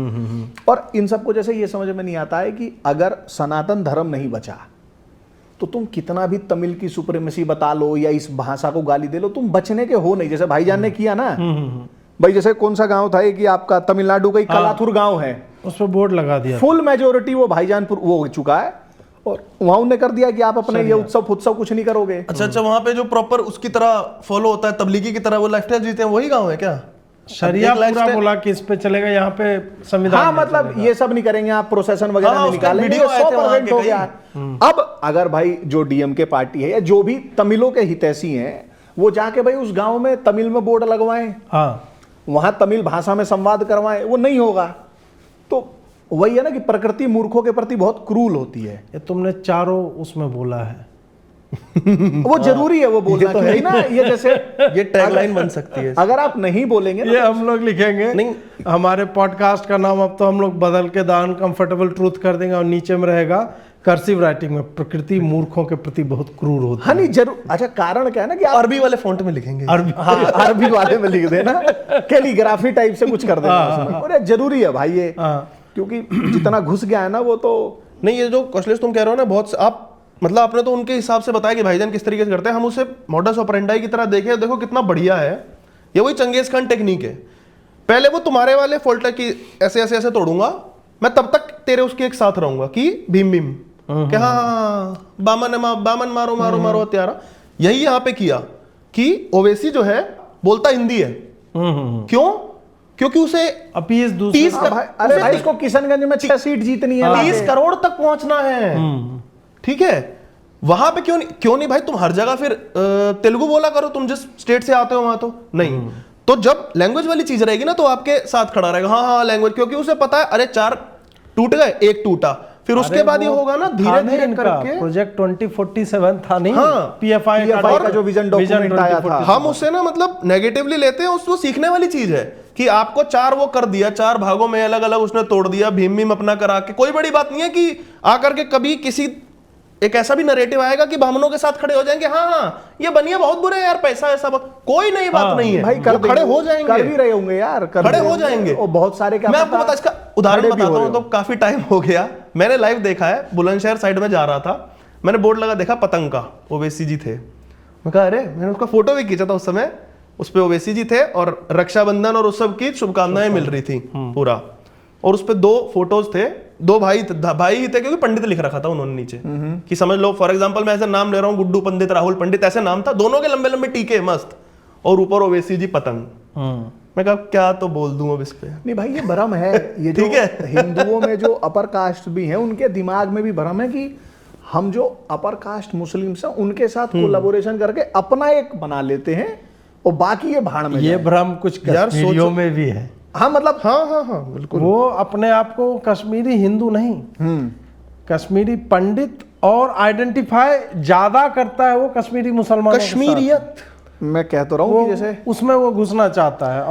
और इन सबको जैसे ये समझ में नहीं आता है कि अगर सनातन धर्म नहीं बचा तो तुम कितना भी तमिल की सुप्रीमेसी बता लो या इस भाषा को गाली दे लो, तुम बचने के हो नहीं। जैसे भाईजान ने किया ना भाई, जैसे कौन सा गांव था कि आपका तमिलनाडु का कलाथुर गांव है, उस पर बोर्ड लगा दिया, फुल मेजोरिटी वो भाईजानपुर वो हो चुका है, और वहां उन्होंने कर दिया कि आप अपने ये उत्सव कुछ नहीं करोगे। अच्छा, वहां पे जो प्रॉपर उसकी तरह फॉलो होता है, तबलीगी की तरह वो लाइफस्टाइल जीते हैं, वही गांव है क्या? शरिया पूरा बोला कि इस पे चलेगा, यहाँ पे संविधान। हाँ, मतलब ये सब नहीं करेंगे आप, प्रोसेसन वगैरह नहीं निकालेंगे, 100% हो गया। अब अगर भाई जो डीएमके पार्टी है या जो भी तमिलों के हितैषी हैं, वो जाके भाई उस गांव में तमिल में बोर्ड लगवाएं, वहां तमिल भाषा में संवाद करवाएं, वो नहीं होगा। तो वही है ना कि प्रकृति मूर्खों के प्रति बहुत क्रूल होती है। ये तुमने चारों उसमें बोला है। वो जरूरी है वो बोलना, तो है ना। ये जैसे ये टैगलाइन बन सकती है। अगर आप नहीं बोलेंगे ये हम लोग लिखेंगे नहीं, हमारे पॉडकास्ट का नाम अब तो हम लोग बदल के द अनकंफर्टेबल ट्रूथ कर देंगे, और नीचे में रहेगा कर्सिव राइटिंग में, प्रकृति मूर्खों के प्रति बहुत क्रूर होती है। हाँ नहीं, जरूर। अच्छा, कारण क्या है ना कि अरबी वाले फॉन्ट में लिखेंगे, अरबी वाले में लिख देना, कैलीग्राफी टाइप से कुछ कर देना उसमें। और जरूरी है भाई ये, क्योंकि जितना घुस गया है ना वो तो नहीं। ये जो कौशलेश तुम कह रहे हो ना, बहुत आप मतलब आपने तो उनके हिसाब से बताया कि भाईजान किस तरीके से करते हैं, हम उसे मॉडस ऑपरेंडाई की तरह देखें, देखो कितना बढ़िया है। ये वही चंगेज खान टेक्निक है, पहले वो तुम्हारे वाले फोल्डर की ऐसे ऐसे ऐसे तोड़ूंगा मैं, तब तक तेरे उसके एक साथ रहूंगा कि भीम भीम कि हाँ बामन मारो मारो मारो हत्यारा। यही यहाँ पे किया कि ओवैसी जो है बोलता हिंदी है, क्यों? क्योंकि उसे अपीस दूसरे 30 हाँ भाई, अरे भाई इसको किशनगंज में 6 सीट जीतनी है, 30 करोड़ तक पहुंचना है। ठीक है, वहां पे क्यों नहीं भाई? तुम हर जगह फिर तेलुगु बोला करो, तुम जिस स्टेट से आते हो वहां। तो नहीं, तो जब लैंग्वेज वाली चीज रहेगी ना तो आपके साथ खड़ा रहेगा। हाँ लैंग्वेज, क्योंकि उसे पता है अरे 4 टूट गए, 1 टूटा, फिर उसके बाद ये होगा ना धीरे धीरे करके। प्रोजेक्ट 2047 था नहीं, हाँ, पीएफआई का जो विजन डॉक्यूमेंट आया था, हम उससे ना मतलब नेगेटिवली लेते हैं, उसको सीखने वाली चीज है कि आपको 4 वो कर दिया, 4 भागों में अलग अलग उसने तोड़ दिया, भीम अपना करा के। कोई बड़ी बात नहीं है कि आकर के कभी किसी एक ऐसा भी नरेटिव आएगा कि ब्राह्मणों के साथ खड़े हो जाएंगे, हाँ ये बनिया बहुत बुरे यार, पैसा ऐसा कोई नई बात नहीं है भाई, वो खड़े हो जाएंगे, कर भी रहे होंगे यार, खड़े हो जाएंगे। और बहुत सारे, क्या मैं आपको बता, इसका उदाहरण बताता हूं, तो काफी टाइम हो गया, मैंने लाइव देखा है, बुलंदशहर साइड में जा रहा था, मैंने बोर्ड लगा देखा पतंग का, ओवैसी जी थे। मैं कहा अरे, मैंने उसका फोटो भी खींचा था उस समय, उस पे ओवैसी जी थे और रक्षाबंधन और उस सब की शुभकामनाएं मिल रही थी पूरा। और उस पे 2 फोटोज थे, 2 भाई ही थे, क्योंकि पंडित लिख रखा था उन्होंने नीचे कि समझ लो, फॉर एग्जांपल मैं ऐसे नाम ले रहा हूँ, गुड्डू पंडित, राहुल पंडित, ऐसे नाम था, दोनों के लंबे लंबे टीके मस्त, और ऊपर ओवैसी जी पतंग। मैं कहा क्या तो बोल दूं अब इस पे। नहीं भाई, ये भ्रम है, ये जो हिंदुओं में जो अपर कास्ट भी हैं उनके दिमाग में भी भ्रम है कि हम जो अपर कास्ट मुस्लिम्स हैं उनके साथ कोलैबोरेशन करके अपना एक बना लेते हैं और बाकी ये भाड़ में। ये भ्रम कुछ कश्मीरियों में भी है। हाँ मतलब, हाँ बिल्कुल, वो अपने आप को कश्मीरी हिंदू नहीं, कश्मीरी पंडित और आइडेंटिफाई ज्यादा करता है वो कश्मीरी मुसलमान, कश्मीरियत। मैं कह तो रहा हूँ कि जैसे उसमें वो घुसना चाहता है,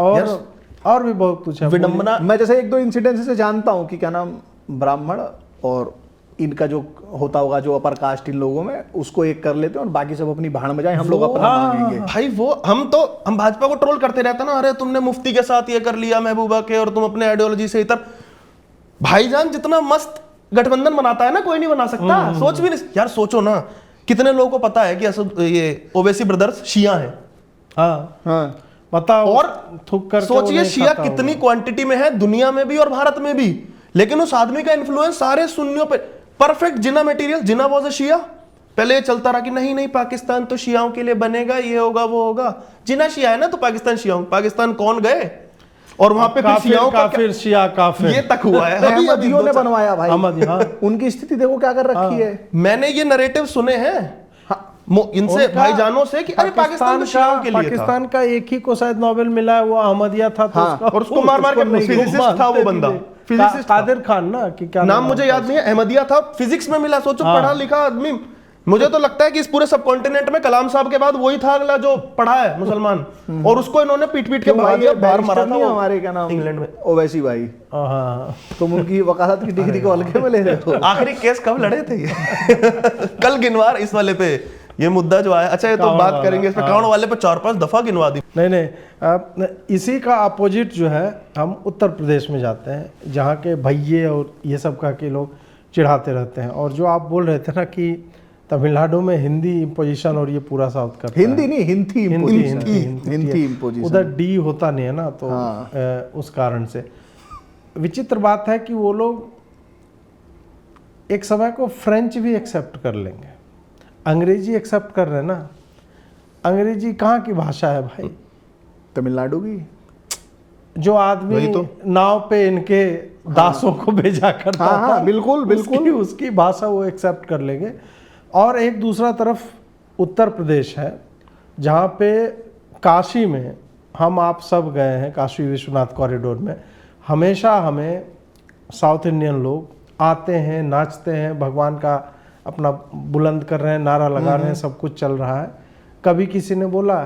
और भी बहुत कुछ है विडंबना। मैं जैसे 1-2 इंसिडेंट से जानता हूँ कि क्या नाम, ब्राह्मण और इनका जो होता होगा जो अपर कास्ट इन लोगों में, उसको एक कर लेते हैं और बाकी सब अपनी भाड़ में जाए, हम लोग अपना मांगेंगे। भाई वो हम भाजपा को ट्रोल करते रहते ना, अरे तुमने मुफ्ती के साथ ये कर लिया महबूबा के, और तुम अपने आइडियोलॉजी से इधर। भाईजान जितना मस्त गठबंधन बनाता है ना, कोई नहीं बना सकता। सोच भी नहीं यार, सोचो ना, कितने लोगों को पता है कि ये ओवैसी ब्रदर्स शिया हैं। हाँ पता, और थूक कर सोचिए शिया कितनी क्वांटिटी में है दुनिया में भी और भारत में भी, लेकिन उस आदमी का इन्फ्लुएंस सारे सुन्नियों पे। Perfect Jinnah material, Jinnah was a Shia. पहले ये चलता रहा कि नहीं पाकिस्तान तो शियाओं के लिए बनेगा, ये होगा वो होगा। जिना शिया है ना तो पाकिस्तान शिया, पाकिस्तान कौन गए और वहां पे फिर शियाओं का काफिर शिया काफिर ये तक हुआ है। अहमदियों ने बनवाया भाई, हाँ। उनकी स्थिति देखो क्या कर रखी है। मैंने ये नैरेटिव सुने हैं इनसे भाईजानों से कि अरे पाकिस्तान तो शियाओं के लिए था। पाकिस्तान का एक ही को शायद नोबेल मिला है, वो अहमदिया था, तो और उसको मार मार के फिजिसिस्ट था वो बंदा, फिजिसिस्ट कादिर खान ना, कि क्या नाम मुझे याद नहीं है, अहमदिया था, फिजिक्स में मिला। सोचो पढ़ा लिखा आदमी। मुझे तो लगता है कि इस पूरे सब कॉन्टिनेंट में कलाम साहब के बाद वही था अगला जो पढ़ा है मुसलमान, और उसको इन्होंने पीट के मार दिया, बाहर मारा था हमारे, क्या नाम, इंग्लैंड में, ओवैसी भाई। तुम उनकी वकालत की डिग्री को हल्के में ले रहे हो। आखिरी केस कब लड़े थे ये? कल गिनवार इस वाले पे ये मुद्दा जो आया। अच्छा ये तो बात करेंगे इस पे, काउंट वाले पे 4-5 दफा गिनवा दी। नहीं, इसी का अपोजिट जो है, हम उत्तर प्रदेश में जाते हैं, जहाँ के भैये और ये सब का के लोग चिढ़ाते रहते हैं। और जो आप बोल रहे थे ना कि तमिलनाडु में हिंदी इम्पोजिशन और ये पूरा साउथ का, हिंदी नहीं, हिंदी इम्पोजिशन, उधर डी होता नहीं है ना, तो उस कारण से विचित्र बात है कि वो लोग एक समय को फ्रेंच भी एक्सेप्ट कर लेंगे, अंग्रेजी एक्सेप्ट कर रहे हैं ना। अंग्रेजी कहाँ की भाषा है भाई? तमिलनाडु की। जो आदमी तो नाव पे इनके दासों को भेजा करता था, बिल्कुल उसकी भाषा वो एक्सेप्ट कर लेंगे। और एक दूसरा तरफ उत्तर प्रदेश है, जहाँ पे काशी में हम आप सब गए हैं, काशी विश्वनाथ कॉरिडोर में हमेशा हमें साउथ इंडियन लोग आते हैं, नाचते हैं, भगवान का अपना बुलंद कर रहे हैं, नारा लगा रहे हैं, सब कुछ चल रहा है। कभी किसी ने बोला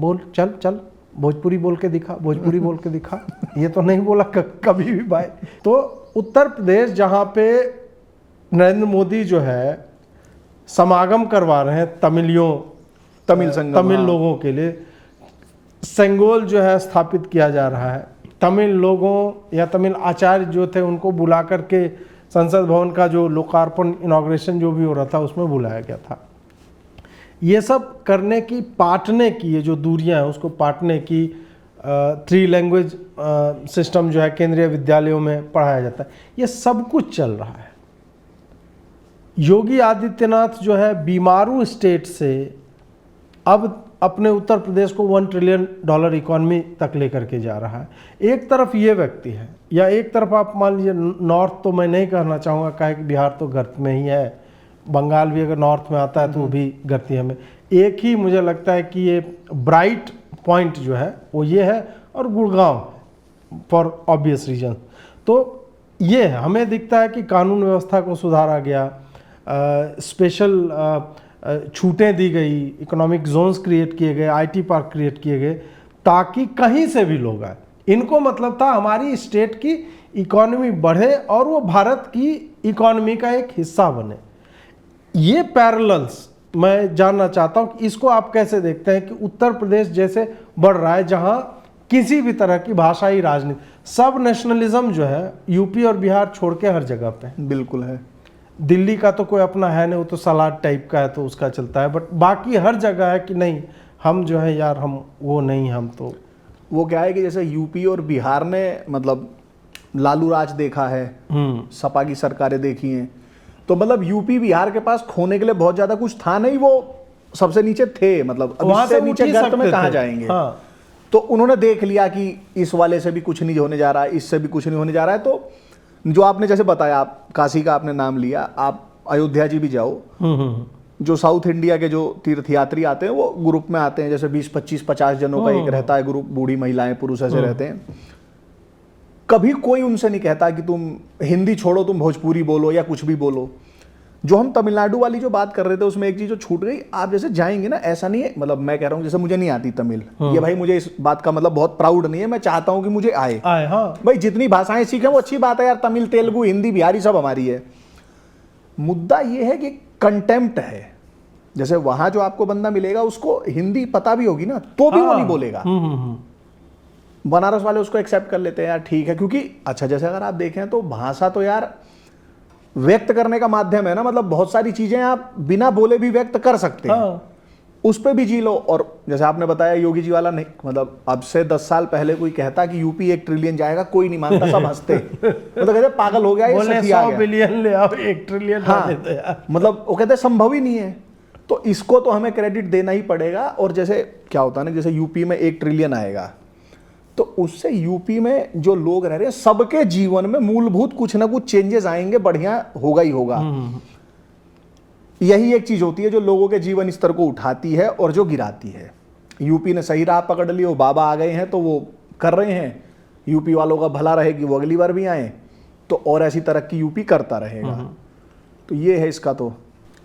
बोल चल भोजपुरी बोल के दिखा, भोजपुरी बोल के दिखा? ये तो नहीं बोला कभी भी भाई। तो उत्तर प्रदेश जहाँ पे नरेंद्र मोदी जो है समागम करवा रहे हैं तमिल लोगों के लिए, सेंगोल जो है स्थापित किया जा रहा है, तमिल लोगों या तमिल आचार्य जो थे उनको बुला करके संसद भवन का जो लोकार्पण इनॉग्रेशन जो भी हो रहा था उसमें बुलाया गया था। ये सब करने की, पाटने की, ये जो दूरियां हैं उसको पाटने की 3 लैंग्वेज सिस्टम जो है केंद्रीय विद्यालयों में पढ़ाया जाता है, ये सब कुछ चल रहा है। योगी आदित्यनाथ जो है बीमारू स्टेट से अपने उत्तर प्रदेश को $1 ट्रिलियन इकोनॉमी तक लेकर के जा रहा है। एक तरफ ये व्यक्ति है, या एक तरफ आप मान लीजिए नॉर्थ, तो मैं नहीं कहना चाहूँगा काहे कि बिहार तो गर्त में ही है, बंगाल भी अगर नॉर्थ में आता है तो वो भी गर्ती है में। एक ही मुझे लगता है कि ये ब्राइट पॉइंट जो है वो ये है, और गुड़गांव फॉर ऑब्वियस रीजन। तो ये है, हमें दिखता है कि कानून व्यवस्था को सुधारा गया, स्पेशल छूटें दी गई, इकोनॉमिक जोन्स क्रिएट किए गए, आईटी पार्क क्रिएट किए गए, ताकि कहीं से भी लोग आए। इनको मतलब था हमारी स्टेट की इकोनॉमी बढ़े और वो भारत की इकोनॉमी का एक हिस्सा बने। ये पैरेलल्स मैं जानना चाहता हूँ कि इसको आप कैसे देखते हैं कि उत्तर प्रदेश जैसे बढ़ रहा है, जहाँ किसी भी तरह की भाषाई राजनीति, सब नेशनलिज्म जो है यूपी और बिहार छोड़ के हर जगह पे है। बिल्कुल है। दिल्ली का तो कोई अपना है नहीं, वो तो सलाद टाइप का है तो उसका चलता है, बट बाकी हर जगह है कि नहीं हम जो है यार हम वो नहीं, हम तो वो क्या है कि जैसे यूपी और बिहार ने मतलब लालू राज देखा है, सपा की सरकारें देखी हैं, तो मतलब यूपी बिहार के पास खोने के लिए बहुत ज्यादा कुछ था नहीं, वो सबसे नीचे थे, मतलब अब वहां इससे से नीचे उठ ही गर्त में सकते कहाँ थे। जाएंगे। हाँ। तो उन्होंने देख लिया कि इस वाले से भी कुछ नहीं होने जा रहा है, इससे भी कुछ नहीं होने जा रहा है। तो जो आपने जैसे बताया, आप काशी का आपने नाम लिया, आप अयोध्या जी भी जाओ, जो साउथ इंडिया के जो तीर्थयात्री आते हैं वो ग्रुप में आते हैं, जैसे 20, 25, 50 जनों का एक रहता है ग्रुप, बूढ़ी महिलाएं पुरुष ऐसे रहते हैं। कभी कोई उनसे नहीं कहता कि तुम हिंदी छोड़ो, तुम भोजपुरी बोलो या कुछ भी बोलो। जो हम तमिलनाडु वाली जो बात कर रहे थे उसमें एक चीज जो छूट गई, आप जैसे जाएंगे ना, ऐसा नहीं है, मतलब मैं कह रहा हूँ जैसे मुझे नहीं आती तमिल, ये भाई मुझे इस बात का मतलब बहुत प्राउड नहीं है, मैं चाहता हूँ कि मुझे आए। हाँ। भाई जितनी भाषाएं सीखें वो अच्छी बात है यार, तमिल, तेलुगु, हिंदी, बिहारी सब हमारी है। मुद्दा ये है कि कंटेम्प्ट है। जैसे वहां जो आपको बंदा मिलेगा उसको हिंदी पता भी होगी ना, तो भी वो नहीं बोलेगा। बनारस वाले उसको एक्सेप्ट कर लेते हैं यार, ठीक है, क्योंकि अच्छा जैसे अगर आप देखें तो भाषा तो यार व्यक्त करने का माध्यम है ना, मतलब बहुत सारी चीजें आप बिना बोले भी व्यक्त कर सकते हैं। हाँ। उस पे भी जी लो। और जैसे आपने बताया योगी जी वाला, नहीं मतलब अब से 10 साल पहले कोई कहता कि यूपी 1 ट्रिलियन जाएगा, कोई नहीं मानता, सब हंसते, मतलब कहते पागल हो गया ये, बोले सठिया 100 गया। बिलियन ले आओ, 1 ट्रिलियन हाँ, दे दो यार। मतलब वो कहते संभव ही नहीं है। तो इसको तो हमें क्रेडिट देना ही पड़ेगा। और जैसे क्या होता है ना, जैसे यूपी में 1 ट्रिलियन आएगा तो उससे यूपी में जो लोग रह रहे हैं सबके जीवन में मूलभूत कुछ ना कुछ चेंजेस आएंगे, बढ़िया होगा ही होगा। यही एक चीज होती है जो लोगों के जीवन स्तर को उठाती है और जो गिराती है। यूपी ने सही राह पकड़ ली, वो बाबा आ गए हैं तो वो कर रहे हैं, यूपी वालों का भला रहे कि वो अगली बार भी आए, तो और ऐसी तरक्की यूपी करता रहेगा। तो ये है इसका। तो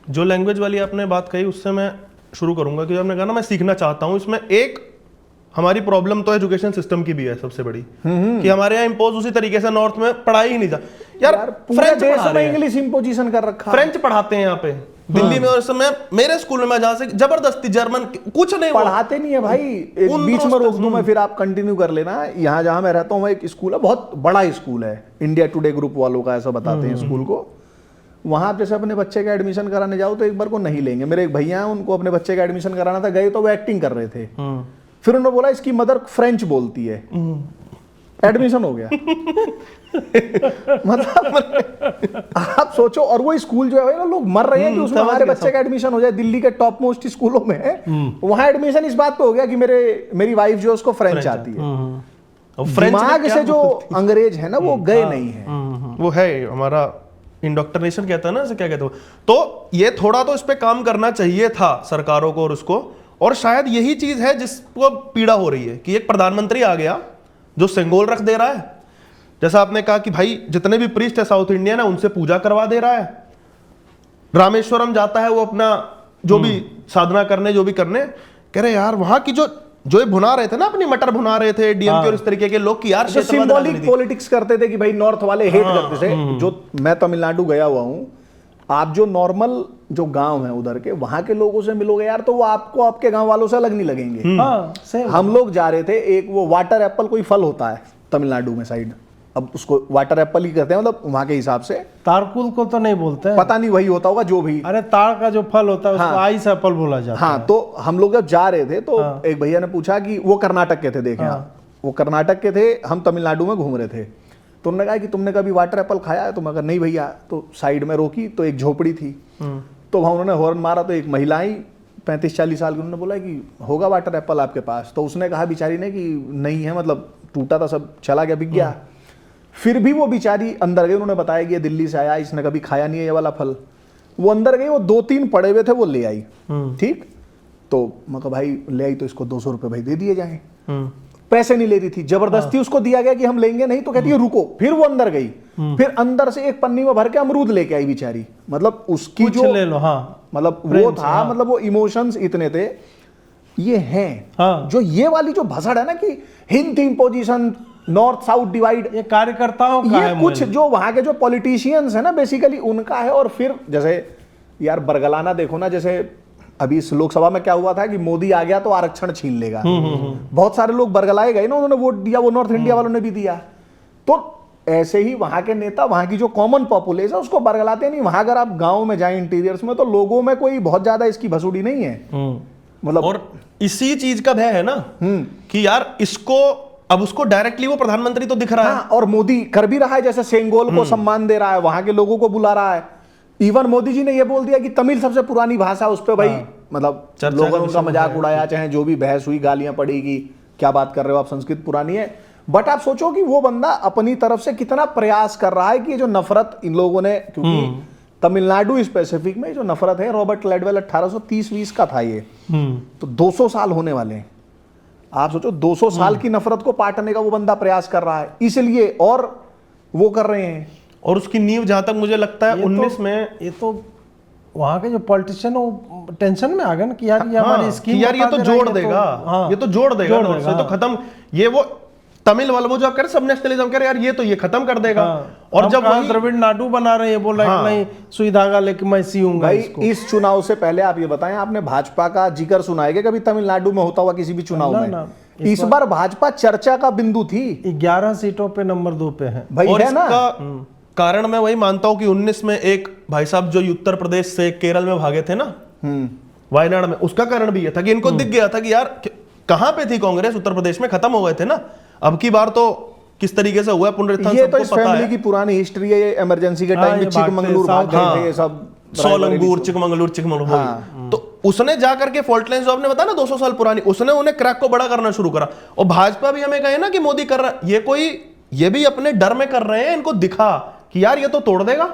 जो लैंग्वेज वाली आपने बात कही उससे मैं शुरू करूंगा कि आपने कहा ना मैं सीखना चाहता हूं, इसमें एक हमारी प्रॉब्लम तो एजुकेशन सिस्टम की भी है सबसे बड़ी, कि हमारे यहाँ इम्पोज उसी तरीके से नॉर्थ में पढ़ाई ही नहीं जा यार पूरे फ्रेंच देश पढ़ा में रहे हैं, इंग्लिश इंपोजिशन कर रखा। फ्रेंच पढ़ाते हैं यहाँ पे दिल्ली में, और इस समय मेरे स्कूल में मैं जहां से जबरदस्ती जर्मन कुछ नहीं पढ़ाते नहीं है भाई। एक बीच में रोक दूं मैं, फिर आप कंटिन्यू कर लेना। यहाँ जहां मैं रहता हूँ एक स्कूल है, बहुत बड़ा स्कूल है, इंडिया टुडे ग्रुप वालों का, ऐसा बताते हैं स्कूल को। वहां आप जैसे अपने बच्चे का एडमिशन कराने जाओ तो एक बार को नहीं लेंगे। मेरे एक भैया हैं, उनको अपने बच्चे का एडमिशन कराना था, गए तो वो एक्टिंग कर रहे थे। फिर उन्होंने बोला इसकी मदर फ्रेंच बोलती है, एडमिशन हो गया। मतलब आप सोचो, और वो स्कूल जो है ना, लोग मर रहे हैं कि उसमें हमारे बच्चे का एडमिशन हो जाए। दिल्ली के टॉप मोस्ट स्कूलों में वहां एडमिशन इस बात पे हो गया कि मेरी वाइफ जो उसको फ्रेंच आती है। दिमाग से जो अंग्रेज है ना वो गए नहीं है, वो है हमारा इंडोक्ट्रिनेशन कहता है ना, क्या कहते हो। तो ये थोड़ा तो इस पे काम करना चाहिए था सरकारों को और उसको, और शायद यही चीज है जिसको पीड़ा हो रही है कि एक प्रधानमंत्री आ गया जो सेंगोल रख दे रहा है। जैसा आपने कहा कि भाई जितने भी प्रीस्ट है साउथ इंडियन है उनसे पूजा करवा दे रहा है, रामेश्वरम जाता है वो अपना जो भी साधना करने, जो भी करने, कह रहे यार वहां की जो ये भुना रहे थे ना, अपनी मटर भुना रहे थे डीएमके और इस तरीके के लोग की यार सिंबॉलिक पॉलिटिक्स करते थे कि भाई नॉर्थ वाले हेट करते थे। जो मैं तमिलनाडु गया हुआ हूं, आप जो नॉर्मल जो गांव है उधर के, वहां के लोगों से मिलोगे यार तो वो आपको आपके गांव वालों से अलग नहीं लगेंगे। हम लोग जा रहे थे, एक वो वाटर एप्पल कोई फल होता है तमिलनाडु में साइड, अब उसको वाटर एप्पल ही कहते हैं, मतलब वहां के हिसाब से। तारकुल को तो नहीं बोलते हैं, पता नहीं वही होता होगा जो भी। अरे ताड़ का जो फल होता है उसको आइस एप्पल बोला जाता है। हाँ, तो हम लोग जब जा रहे थे तो एक भैया ने पूछा कि वो कर्नाटक के थे, देखें आप, वो कर्नाटक के थे, हम तमिलनाडु में घूम रहे थे। तो उन्होंने कहा कि तुमने कभी वाटर एप्पल खाया है? तो मैं कहा नहीं भैया। तो साइड में रोकी तो एक झोपड़ी थी, तो वहां उन्होंने हॉर्न मारा तो एक महिला आई, 35-40 साल की, उन्होंने बोला कि होगा वाटर एप्पल आपके पास, तो उसने कहा बेचारी ने कि नहीं है, मतलब टूटा था, सब चला गया, बिक गया। फिर भी वो बेचारी अंदर गई, उन्होंने बताया कि ये दिल्ली से आया, इसने कभी खाया नहीं है ये वाला फल। वो अंदर गई, वो 2-3 पड़े हुए थे, वो ले आई। ठीक, तो मैं कहा भाई ले आई तो इसको 200 रुपये भाई दे दिए जाए। पैसे नहीं ले रही थी, जबरदस्ती उसको दिया गया कि हम लेंगे नहीं, तो कहती है रुको। फिर वो अंदर गई, फिर अंदर से एक पन्नी में भर के अमरूद लेके आई बेचारी। मतलब उसकी कुछ जो ले लो, हाँ, मतलब वो था, मतलब वो इमोशंस इतने थे। ये हैं जो ये वाली जो भसड़ है ना कि Hind imposition, north south divide, ये कार्यकर्ताओं का ये है कुछ मूल। जो वहां के जो पॉलिटिशियंस है ना बेसिकली उनका है। और फिर जैसे यार बरगलाना देखो ना, जैसे अभी इस लोकसभा में क्या हुआ था कि मोदी आ गया तो आरक्षण छीन लेगा। बहुत सारे लोग बरगलाए गए ना, उन्होंने वोट दिया, वो नॉर्थ इंडिया वालों ने भी दिया। तो ऐसे ही वहां के नेता, वहां की जो कॉमन पॉपुलेशन है उसको बरगलाते नहीं। वहां अगर आप गांव में जाएं इंटीरियर्स में, तो लोगों में कोई बहुत ज्यादा इसकी भसूड़ी नहीं है। मतलब और इसी चीज का भय है ना कि यार इसको अब उसको डायरेक्टली वो प्रधानमंत्री तो दिख रहा है। हाँ, और मोदी कर भी रहा है, जैसे सेंगोल को सम्मान दे रहा है, वहां के लोगों को बुला रहा है। इवन मोदी जी ने ये बोल दिया कि तमिल सबसे पुरानी भाषा, उस पर भाई मतलब लोगों ने उनका मजाक उड़ाया, चाहे जो भी बहस हुई, गालियां पड़ी कि क्या बात कर रहे हो आप, संस्कृत पुरानी है। बट आप सोचो कि वो बंदा अपनी तरफ से कितना प्रयास कर रहा है कि ये जो नफरत इन लोगों ने, क्योंकि तमिलनाडु स्पेसिफिक में जो नफरत है, रॉबर्ट क्लैडवेल 1830-20 का था ये, तो 200 साल होने वाले हैं। आप सोचो 200 साल की नफरत को पाटने का वो बंदा प्रयास कर रहा है, इसलिए और वो कर रहे हैं। और उसकी नींव जहां तक मुझे लगता है 19 में ये तो वहाँ के जो पॉलिटिशियन वो टेंशन में आ गए ना कि यार ये हमारी स्कीम, यार ये तो जोड़ देगा, ये तो जोड़ देगा, ये तो खत्म, ये वो तमिल वाला वो जो आप कह रहे सब नेशनलिज्म कह रहे यार ये तो ये खत्म कर देगा। और जब वही द्रविड़ नाडु बना रहे हैं, बोल रहे हैं नहीं सुई धागा लेके मैं सीऊंगा भाई इसको। इस चुनाव से पहले आप ये बताएं, आपने भाजपा का जिक्र सुना है कि कभी तमिलनाडु में होता हुआ किसी भी चुनाव में? इस बार भाजपा चर्चा का बिंदु थी। 11 सीटों पे नंबर 2 पे है भाई, और है ना? इसका कारण मैं वही मानता हूं कि 19 में एक भाई साहब जो उत्तर प्रदेश से केरल में भागे थे ना, वायनाड में, उसका कारण भी ये था कि इनको दिख गया था कि यार कहां पे थी कांग्रेस, उत्तर प्रदेश में खत्म हो गए थे ना। अब की बार तो किस तरीके से हुआ पुनरुत्थान ये तो सबको इस पता फैमिली है। की पुरानी हिस्ट्री है। ये इमरजेंसी के टाइम ये में चिकमंगलूर भाग गए थे, ये सब सोलंगूर चिकमंगलूर, तो उसने जाकर के फॉल्ट लाइन जो आपने बताया ना 200 साल पुरानी, उसने उन्हें क्रैक को बड़ा करना शुरू करा। और भाजपा भी हमें कहे ना कि मोदी कर रहा, ये भी अपने डर में कर रहे हैं, इनको दिखा कि यार ये तो तोड़ देगा,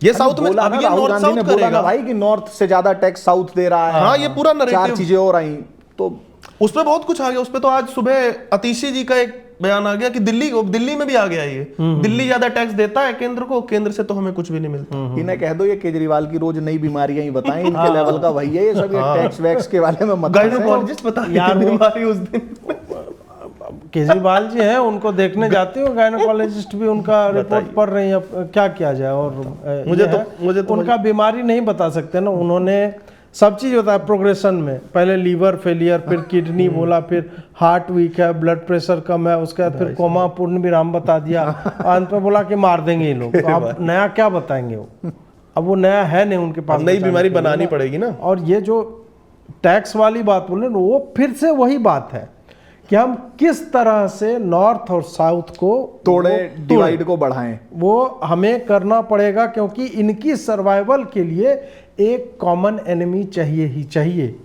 ये साउथ में, अब ये नॉर्थ साउथ करेगा भाई कि नॉर्थ से ज्यादा टैक्स साउथ दे रहा है। हाँ, ये पूरा नैरेटिव, 4 चीजें और आई, तो उस पे बहुत कुछ आ गया। उस पे तो आज सुबह अतीशी जी का एक बयान आ गया कि दिल्ली में भी आ गया ये, दिल्ली ज्यादा टैक्स देता है केंद्र को, केंद्र से तो हमें कुछ भी नहीं मिलता। इन्हें कह दो ये केजरीवाल की रोज नई बीमारियां ही बताएं, इनके लेवल का वही है ये सब, ये टैक्स वैक्स के बारे में मत गायनोकोलॉजिस्ट बता यार बीमारी उस दिन केजरीवाल जी हैं, उनको देखने जाते हो, गायनोकोलॉजिस्ट भी उनका रिपोर्ट पढ़ रही है, अब क्या किया जाए। और मुझे तो उनका बीमारी नहीं बता सकते ना, उन्होंने सब चीज बताया प्रोग्रेशन में, पहले लीवर फेलियर, फिर किडनी बोला, फिर हार्ट वीक है, ब्लड प्रेशर कम है, उसके बाद फिर कोमा पूर्ण विराम बता दिया, अंत में बोला कि मार देंगे ये लोग। तो अब नया क्या बताएंगे वो, अब वो नया है नहीं उनके पास, नई बीमारी बनानी पड़ेगी ना। और ये जो टैक्स वाली बात बोले ना, वो फिर से वही बात है कि हम किस तरह से नॉर्थ और साउथ को तोड़े, डिवाइड को बढ़ाएं, वो हमें करना पड़ेगा, क्योंकि इनकी सर्वाइवल के लिए एक कॉमन एनिमी चाहिए ही चाहिए।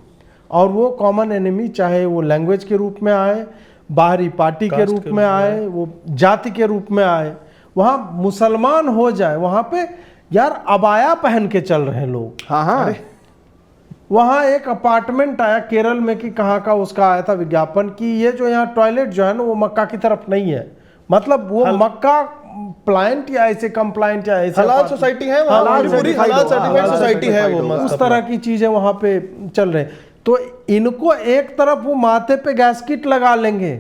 और वो कॉमन एनिमी चाहे वो लैंग्वेज के रूप में आए, बाहरी पार्टी के रूप में आए, वो जाति के रूप में आए, वहाँ मुसलमान हो जाए, वहाँ पे यार अबाया पहन के चल रहे हैं लोग। हाँ, वहाँ एक अपार्टमेंट आया केरल में कि कहाँ का, उसका आया था विज्ञापन कि ये जो यहाँ टॉयलेट जो है ना वो मक्का की तरफ नहीं है, मतलब वो मक्का प्लांट या ऐसे कंप्लाइंट या ऐसे हलाल सोसाइटी है, पूरी हलाल सर्टिफाइड सोसाइटी है वो, उस तरह की चीजें वहाँ पे चल रहे। तो इनको एक तरफ वो माथे पे गैस किट लगा लेंगे,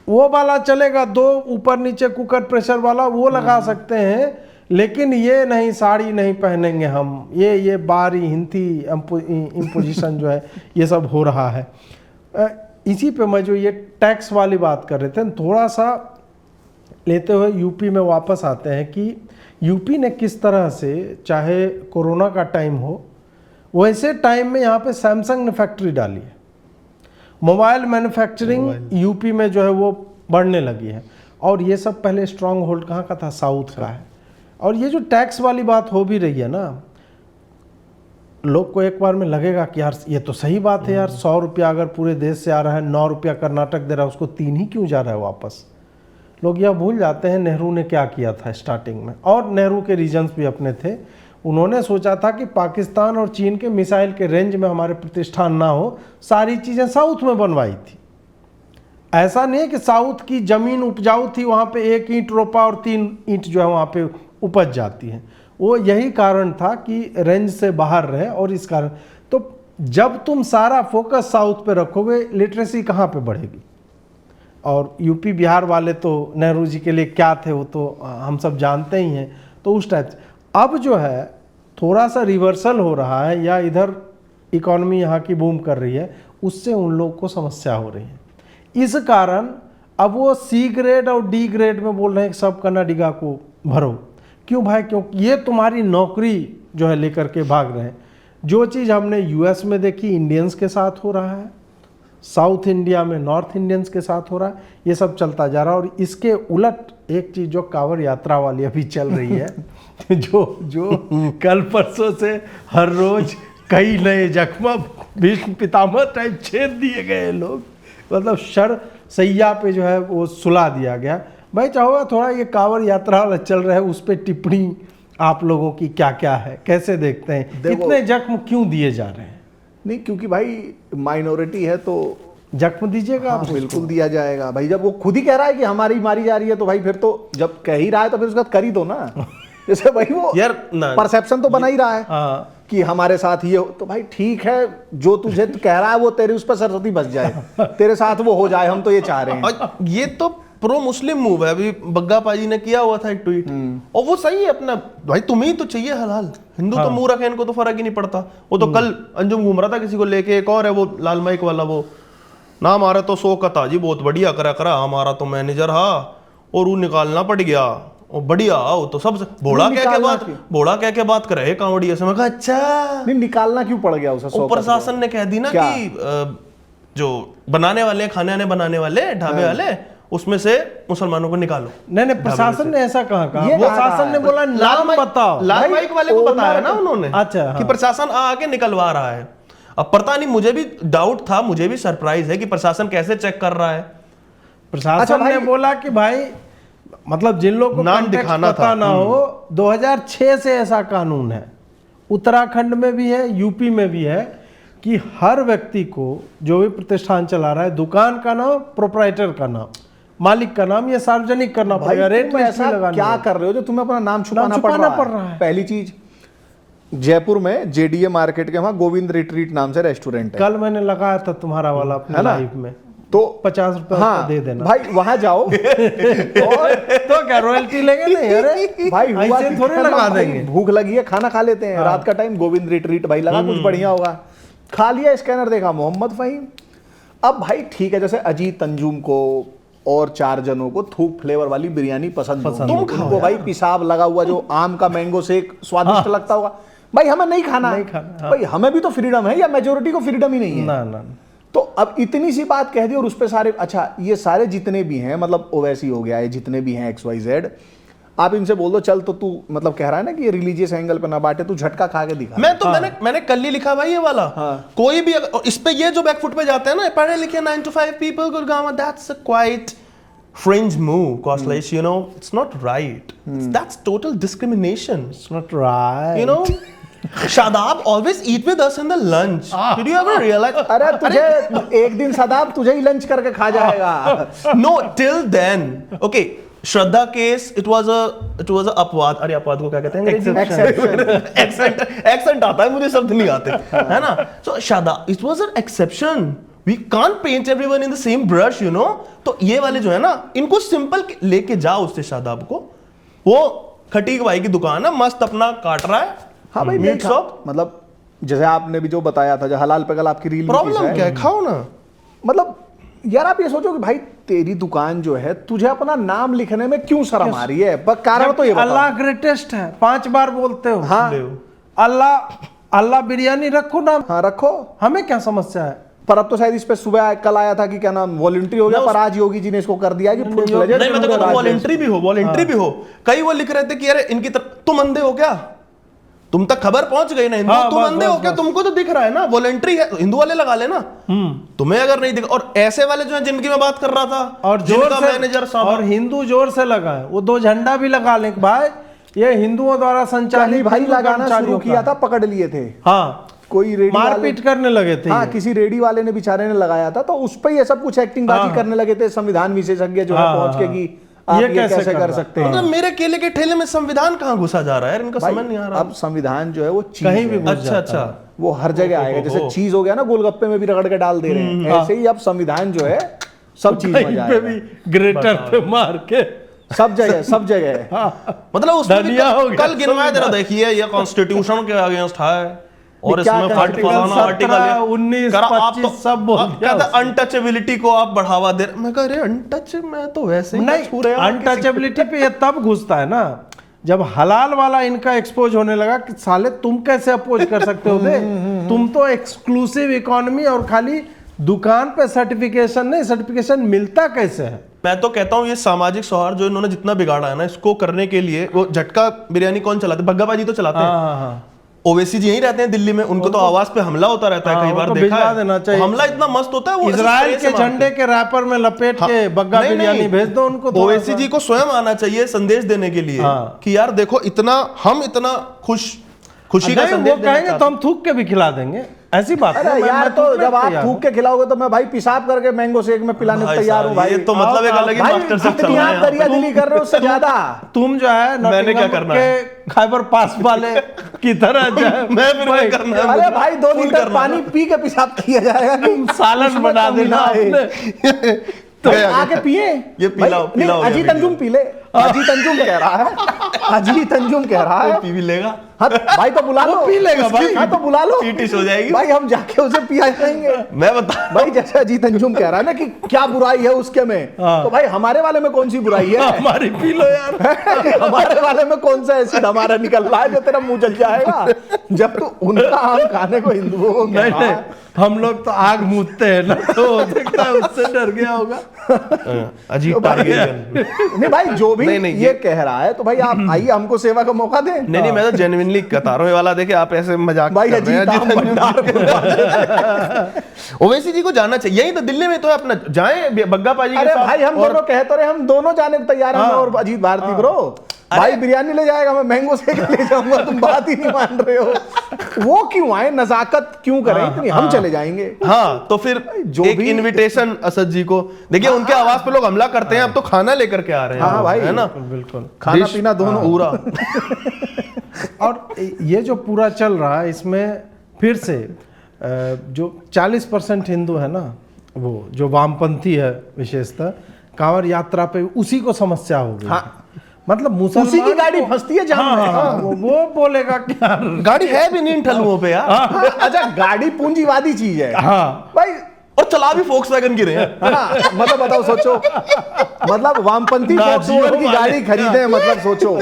वो वाला चलेगा, 2 ऊपर नीचे कुकर प्रेशर वाला वो लगा सकते हैं, लेकिन ये नहीं, साड़ी नहीं पहनेंगे हम, ये बाहरी हिंदी इम्पोजिशन जो है ये सब हो रहा है। इसी पे मैं जो ये टैक्स वाली बात कर रहे थे, थोड़ा सा लेते हुए यूपी में वापस आते हैं कि यूपी ने किस तरह से, चाहे कोरोना का टाइम हो, वैसे टाइम में यहाँ पे सैमसंग ने फैक्ट्री डाली है, मोबाइल मैन्युफैक्चरिंग यूपी में जो है वो बढ़ने लगी है। और ये सब पहले स्ट्रांग होल्ड कहाँ का था, साउथ का है। और ये जो टैक्स वाली बात हो भी रही है ना, लोग को एक बार में लगेगा कि यार ये तो सही बात है यार, 100 रुपया अगर पूरे देश से आ रहा है, 9 रुपया कर्नाटक दे रहा है, उसको 3 ही क्यों जा रहा है वापस। लोग यह भूल जाते हैं नेहरू ने क्या किया था स्टार्टिंग में, और नेहरू के रीजन्स भी अपने थे। उन्होंने सोचा था कि पाकिस्तान और चीन के मिसाइल के रेंज में हमारे प्रतिष्ठान ना हो, सारी चीज़ें साउथ में बनवाई थी। ऐसा नहीं है कि साउथ की ज़मीन उपजाऊ थी, वहाँ पे 1 ईंट रोपा और 3 ईंट जो है वहाँ पे उपज जाती है। वो यही कारण था कि रेंज से बाहर रहे, और इस कारण तो जब तुम सारा फोकस साउथ पे रखोगे, लिटरेसी कहाँ पे बढ़ेगी। और यूपी बिहार वाले तो नेहरू जी के लिए क्या थे वो तो हम सब जानते ही हैं। तो उस टाइप से अब जो है थोड़ा सा रिवर्सल हो रहा है, या इधर इकोनॉमी यहाँ की बूम कर रही है, उससे उन लोगों को समस्या हो रही है। इस कारण अब वो सी ग्रेड और डी ग्रेड में बोल रहे हैं कि सब कन्नाडिगा को भरो। क्यों भाई? क्योंकि ये तुम्हारी नौकरी जो है लेकर के भाग रहे हैं। जो चीज़ हमने यूएस में देखी इंडियंस के साथ हो रहा है, साउथ इंडिया में नॉर्थ इंडियंस के साथ हो रहा है, ये सब चलता जा रहा है। और इसके उलट एक चीज़ जो कांवड़ यात्रा वाली अभी चल रही है जो कल परसों से हर रोज कई नए जख्म भीष्म पितामह टाइप छेद दिए गए लोग, मतलब शर सैया पे जो है वो सुला दिया गया। भाई चाहो थोड़ा ये कांवड़ यात्रा वाला चल रहा है, उस पर टिप्पणी आप लोगों की क्या क्या है, कैसे देखते हैं, इतने जख्म क्यों दिए जा रहे हैं? नहीं, क्योंकि भाई माइनॉरिटी है तो जख्म दीजिएगा आप। बिल्कुल दिया जाएगा भाई। जब वो खुद ही कह रहा है कि हमारी मारी जा रही है, तो भाई फिर तो जब कह ही रहा है तो फिर उसका कर ही दो ना। जैसे भाई वो यार परसेप्शन तो बना ही रहा है कि हमारे साथ ये, तो भाई ठीक है, जो तुझे कह रहा है वो तेरे उस पर सरस्वती बस जाए, तेरे साथ वो हो जाए, हम तो ये चाह रहे हैं। और ये तो प्रो मुस्लिम मूव है। अभी बग्गा पाजी ने किया हुआ था एक ट्वीट, और वो सही है अपना। भाई तुम्हें तो चाहिए हलाल, हिंदू तो मूर्ख है, इनको तो फर्क ही नहीं पड़ता। वो तो कल अंजुम घूम रहा था किसी को लेके, एक और है वो लाल माइक वाला, वो ना हमारा तो शौकत जी बहुत बढ़िया करा हमारा तो मैनेजर हा, और वो निकालना पड़ गया, और बढ़िया वो तो सबसे भोड़ा कह के बात करे कांवड़िया से। मैं कहा अच्छा नहीं, निकालना क्यों पड़ गया उसे? ऊपर शासन ने कह दी ना कि जो बनाने वाले खाने आने बनाने वाले ढाबे वाले, उसमें से मुसलमानों को निकालो। नहीं प्रशासन ने ऐसा कहा वो शासन ने बोला नाम बताओ। लाल माइक वाले को बताया ना उन्होंने, अच्छा कि प्रशासन आके निकलवा रहा है। अब पता नहीं, मुझे भी डाउट था, मुझे भी सरप्राइज है कि प्रशासन कैसे चेक कर रहा है। प्रशासन ने बोला कि भाई मतलब जिन लोगों को नाम दिखाना पता ना हो, 2006 से ऐसा कानून है, उत्तराखंड में भी है, यूपी में भी है, कि हर व्यक्ति को जो भी प्रतिष्ठान चला रहा है, दुकान का नाम, प्रोप्राइटर का नाम, मालिक का नाम, ये सार्वजनिक करना पड़ेगा। रेट में ऐसा क्या कर रहे हो जो तुम्हें अपना नाम छुपाना पड़ रहा है? पहली चीज, जयपुर में जेडीए मार्केट के वहां गोविंद रिट्रीट नाम से रेस्टोरेंट है। कल मैंने लगाया था तुम्हारा वाला अपने लाइव में, तो 50 रुपए दे देना भाई, वहां जाओ। तो क्या रॉयल्टी लेंगे? नहीं अरे भाई, हुआ थोड़े लगा देंगे। भूख लगी है, खाना खा लेते हैं, रात का टाइम, गोविंद रिट्रीट भाई लगा कुछ बढ़िया होगा, खा लिया, स्कैनर देखा मोहम्मद फहीम। अब भाई ठीक है, जैसे अजीत अंजुम को और 4 जनों को थूक फ्लेवर वाली बिरयानी पसंद तुमको भाई पेशाब लगा हुआ जो आम का मैंगो शेक स्वादिष्ट लगता होगा, भाई हमें नहीं खाना। भाई हमें भी तो फ्रीडम है, या मेजोरिटी को फ्रीडम ही नहीं है? ना। तो अब इतनी सी बात कह दी और उस पे सारे, अच्छा ये सारे जितने भी हैं, मतलब ओवैसी हो गया, ये जितने भी हैं XYZ, आप इनसे बोल दो चल, तो तू मतलब कह रहा है ना कि ये रिलीजियस एंगल पे ना बांटे, तू झटका खा के दिखा। मैंने कल ही लिखा भाई ये वाला। कोई भी इस पे ये जो बैकफुट पे जाते हैं ना, पढ़े लिखे 9 to 5 people Gurgaon, that's a quite fringe move, Kaushalesh, you know, it's not right. That's total discrimination. It's not right. You know, Shadab always eat with us in the lunch. Did you ever realize? अरे तुझे एक दिन शादाब तुझे ही लंच करके खा जाएगा। No, till then. Okay, Shraddha case, it was a अपवाद। अरे अपवाद को क्या कहते हैं? एक्सेंट आता है मुझे, शब्द नहीं आते, है ना? So Shadab, it was an exception. We can't paint everyone in the same brush, you know. तो ये वाले जो है ना, इनको सिंपल लेके जाओ उससे शादाब को, वो खटीक भाई की दुकान है, मस्त अपना काट रहा है। हाँ भाई, मीट शॉप, मतलब जैसे आपने भी जो बताया था, जो हलाल पे कल आपकी रील, प्रॉब्लम क्या है? खाओ ना। मतलब यार आप ये सोचो कि भाई तेरी दुकान जो है, तुझे अपना नाम लिखने में क्यों शर्म आ रही है? कारण तो ये बताओ। अल्लाह ग्रेटेस्ट है, 5 बार बोलते हो। हाँ, अल्लाह बिरयानी रखो ना। हाँ रखो, हमें क्या समस्या है? पर अब तो शायद इस पे सुबह कल आया था कि क्या नाम वॉलंटरी हो गया, पर आज योगी जी ने इसको कर दिया कि फुल फ्लेजेड। नहीं, मैं तो कहता हूं वॉलंटरी भी हो। कई वो लिख रहे थे कि यार इनकी तरफ तुम अंधे हो क्या? तुम तक खबर पहुंच गई ना हिंदू, हाँ, तुम बस, अंधे हो बस, क्या? बस। तुमको तो दिख रहा है ना, वॉलंटरी है, हिंदू वाले लगा लेना। तुम्हें अगर नहीं दिखा, और ऐसे वाले जो है जिनकी मैं बात कर रहा था, और जोर जिनका से मैनेजर साहब, और हिंदू जोर से लगाए, वो 2 झंडा भी लगा लें कि भाई ये हिंदुओं द्वारा चाली संचालित भाई हिंदू लगाना शुरू कर्मचारियों किया का। था, पकड़ लिए थे। हाँ, कोई रेडी मारपीट करने लगे थे हाँ ये। किसी रेडी वाले ने बेचारे ने लगाया था, तो उस पर ये सब कुछ एक्टिंग बाजी करने लगे थे संविधान विशेषज्ञ जो है हाँ, पहुंच के हाँ। कि आप ये ये कैसे कैसे कर कर रहा? सकते हैं। मतलब मेरे केले के ठेले में संविधान कहाँ घुसा जा रहा है यार, इनका भाई, समझ नहीं आ रहा। अब संविधान जो है वो चीज कहीं भी है, घुस अच्छा जाता अच्छा, है। वो हर जगह आएगा। जैसे चीज हो गया ना, गोलगप्पे में भी रगड़ के डाल दे रहे हैं, ऐसे ही अब संविधान जो है सब चीज में कहीं पे जाएगा, भी ग्रेटर पे मार के सब जगह सब जगह। मतलब उसमें भी धनिया हो गया, कल गिनवाया जरा, देखिए ये कॉन्स्टिट्यूशन के अगेंस्ट है और क्या इसमें फट Constitution? फलाना 17, आर्टिकल 19, करा, आप 25 सब बोल दिया कहते अनटचेबिलिटी को आप बढ़ावा दे। मैं कह रहे अनटच, मैं तो वैसे ही छू नहीं, रहे हैं अनटचेबिलिटी पे ये तब घुसता है ना जब हलाल वाला इनका एक्सपोज होने लगा कि साले तुम कैसे अपोज कर सकते हो बे? तुम तो एक्सक्लूसिव इकोनॉमी और खाली दुकान पे सर्टिफिकेशन नहीं, सर्टिफिकेशन मिलता कैसे है? मैं तो कहता हूँ ये सामाजिक सौहार्द जो इन्होंने जितना बिगाड़ा है ना, इसको करने के लिए वो झटका बिरयानी कौन चलाते? भग्गा बाजी तो चलाते हैं। हाँ, ओवैसी जी यहीं रहते हैं दिल्ली में, उनको तो आवाज पे हमला होता रहता है, हाँ, कई बार उनको देखा भिजवा है। देना चाहिए। हमला इतना मस्त होता है, वो इजराइल स्प्रे से के मारते झंडे के रैपर में लपेट हैं। के बग्गा नहीं, बिरयानी नहीं, भेज दो उनको थोड़ा ओवैसी सा। जी को स्वयं आना चाहिए संदेश देने के लिए हाँ। कि यार देखो हम इतना खुशी का नहीं, संदेश वो देना कहेंगे चाहते तो हम थूक के भी खिला देंगे, ऐसी बात अरे नहीं, यार मैं तो थूकने जब को आप तैयार थूक हूं। के खिलाओगे तो मैं भाई पिसाब करके मैंगो शेक में पिलाने को भाई तैयार हूँ साहब, भाई। ये तो मतलब एक अलग ही भाई मास्टर साहब जितनी चल रहे आप हैं दरिया यहाँ दिली कर रहे हो उससे ज्यादा तुम जो है मैंने क्या नॉटिंघम करना के खैबर पास वाले की तरह जो है मैं फिर वही करना है। अरे भाई 2 फुल लीटर करना पानी पी के पेशाब किया जाएगा कि सालन उसमें बना कमी देना ना आए। आपने। तो आके पिए ये पिलाओ, भाई, पिलाओ नहीं, ये अजीत अंजुम पी ले, अजीत अंजुम कह रहा है, अजीत अंजुम कह रहा है। पी भी लेगा, हाँ भाई तो बुला लो, वो पी लेगा भाई। हाँ तो बुला लो, पीटिश हो जाएगी। भाई हम जाके उसे पिया जाएंगे। मैं बता भाई जैसे अजीत अंजुम कह रहा है ना कि क्या बुराई है उसके में, हाँ। तो भाई हमारे वाले में कौन सी बुराई है? हमारी पी लो यार। हमारे वाले में कौन सा एसिड हमारा निकल रहा है जो तेरा मुंह जल जाएगा जब तू उनका आम खाने को हिंदुओं को कह नहीं रहा है। नहीं, हम लोग तो आग मूदते हैं ना, तो हो सकता है उससे डर गया होगा। अजीब टारगेरियन। नहीं भाई जो भी नहीं, नहीं, ये कह रहा है तो भाई आप आइए हमको सेवा का मौका दें। नहीं मैं तो जेन्युइनली बता रहा हूँ, ये वाला देखे आप ऐसे मजाक भाई कर रहे हैं। अजीत आम भंडार ओवैसी जी को जाना चाहिए, यही तो दिल्ली में तो है अपना, जाएं बग्गा पाजी के अरे साथ। भाई हम और दोनों कह तो रहे हम दोनों जाने को तैयार हैं, हाँ। और अजीत भारती ब्रो भाई बिरयानी ले जाएगा, मैं मैंगो शेक ले जाऊंगा, तुम बात ही नहीं मान रहे हो। वो क्यों आए, नजाकत क्यों करें इतनी, हम चले जाएंगे। हाँ तो फिर जो एक भी- इनविटेशन असद जी को देखिए, उनके आवाज पे लोग हमला करते हैं, अब तो खाना लेकर के आ रहे हैं। हाँ भाई, है ना, बिल्कुल। खाना डिश पीना दोनों पूरा। और ये जो पूरा चल रहा है इसमें फिर से जो 40% हिंदू है ना, वो जो वामपंथी है विशेषतः, कांवड़ यात्रा पे उसी को समस्या हो गई। हाँ। मतलब मुसलमान उसी की गाड़ी को- फंसती है जाम हाँ, में। हाँ, वो बोलेगा कि यार गाड़ी है भी नहीं इन ठलुओं पे यार, हाँ, अच्छा गाड़ी पूंजीवादी चीज है हाँ, भाई। और चला भी फोक्सवैगन की रहे हैं। हाँ, मतलब बताओ, सोचो, मतलब वामपंथी नाजियों वोक्सवैगन की वाले गाड़ी खरीदे, मतलब सोचो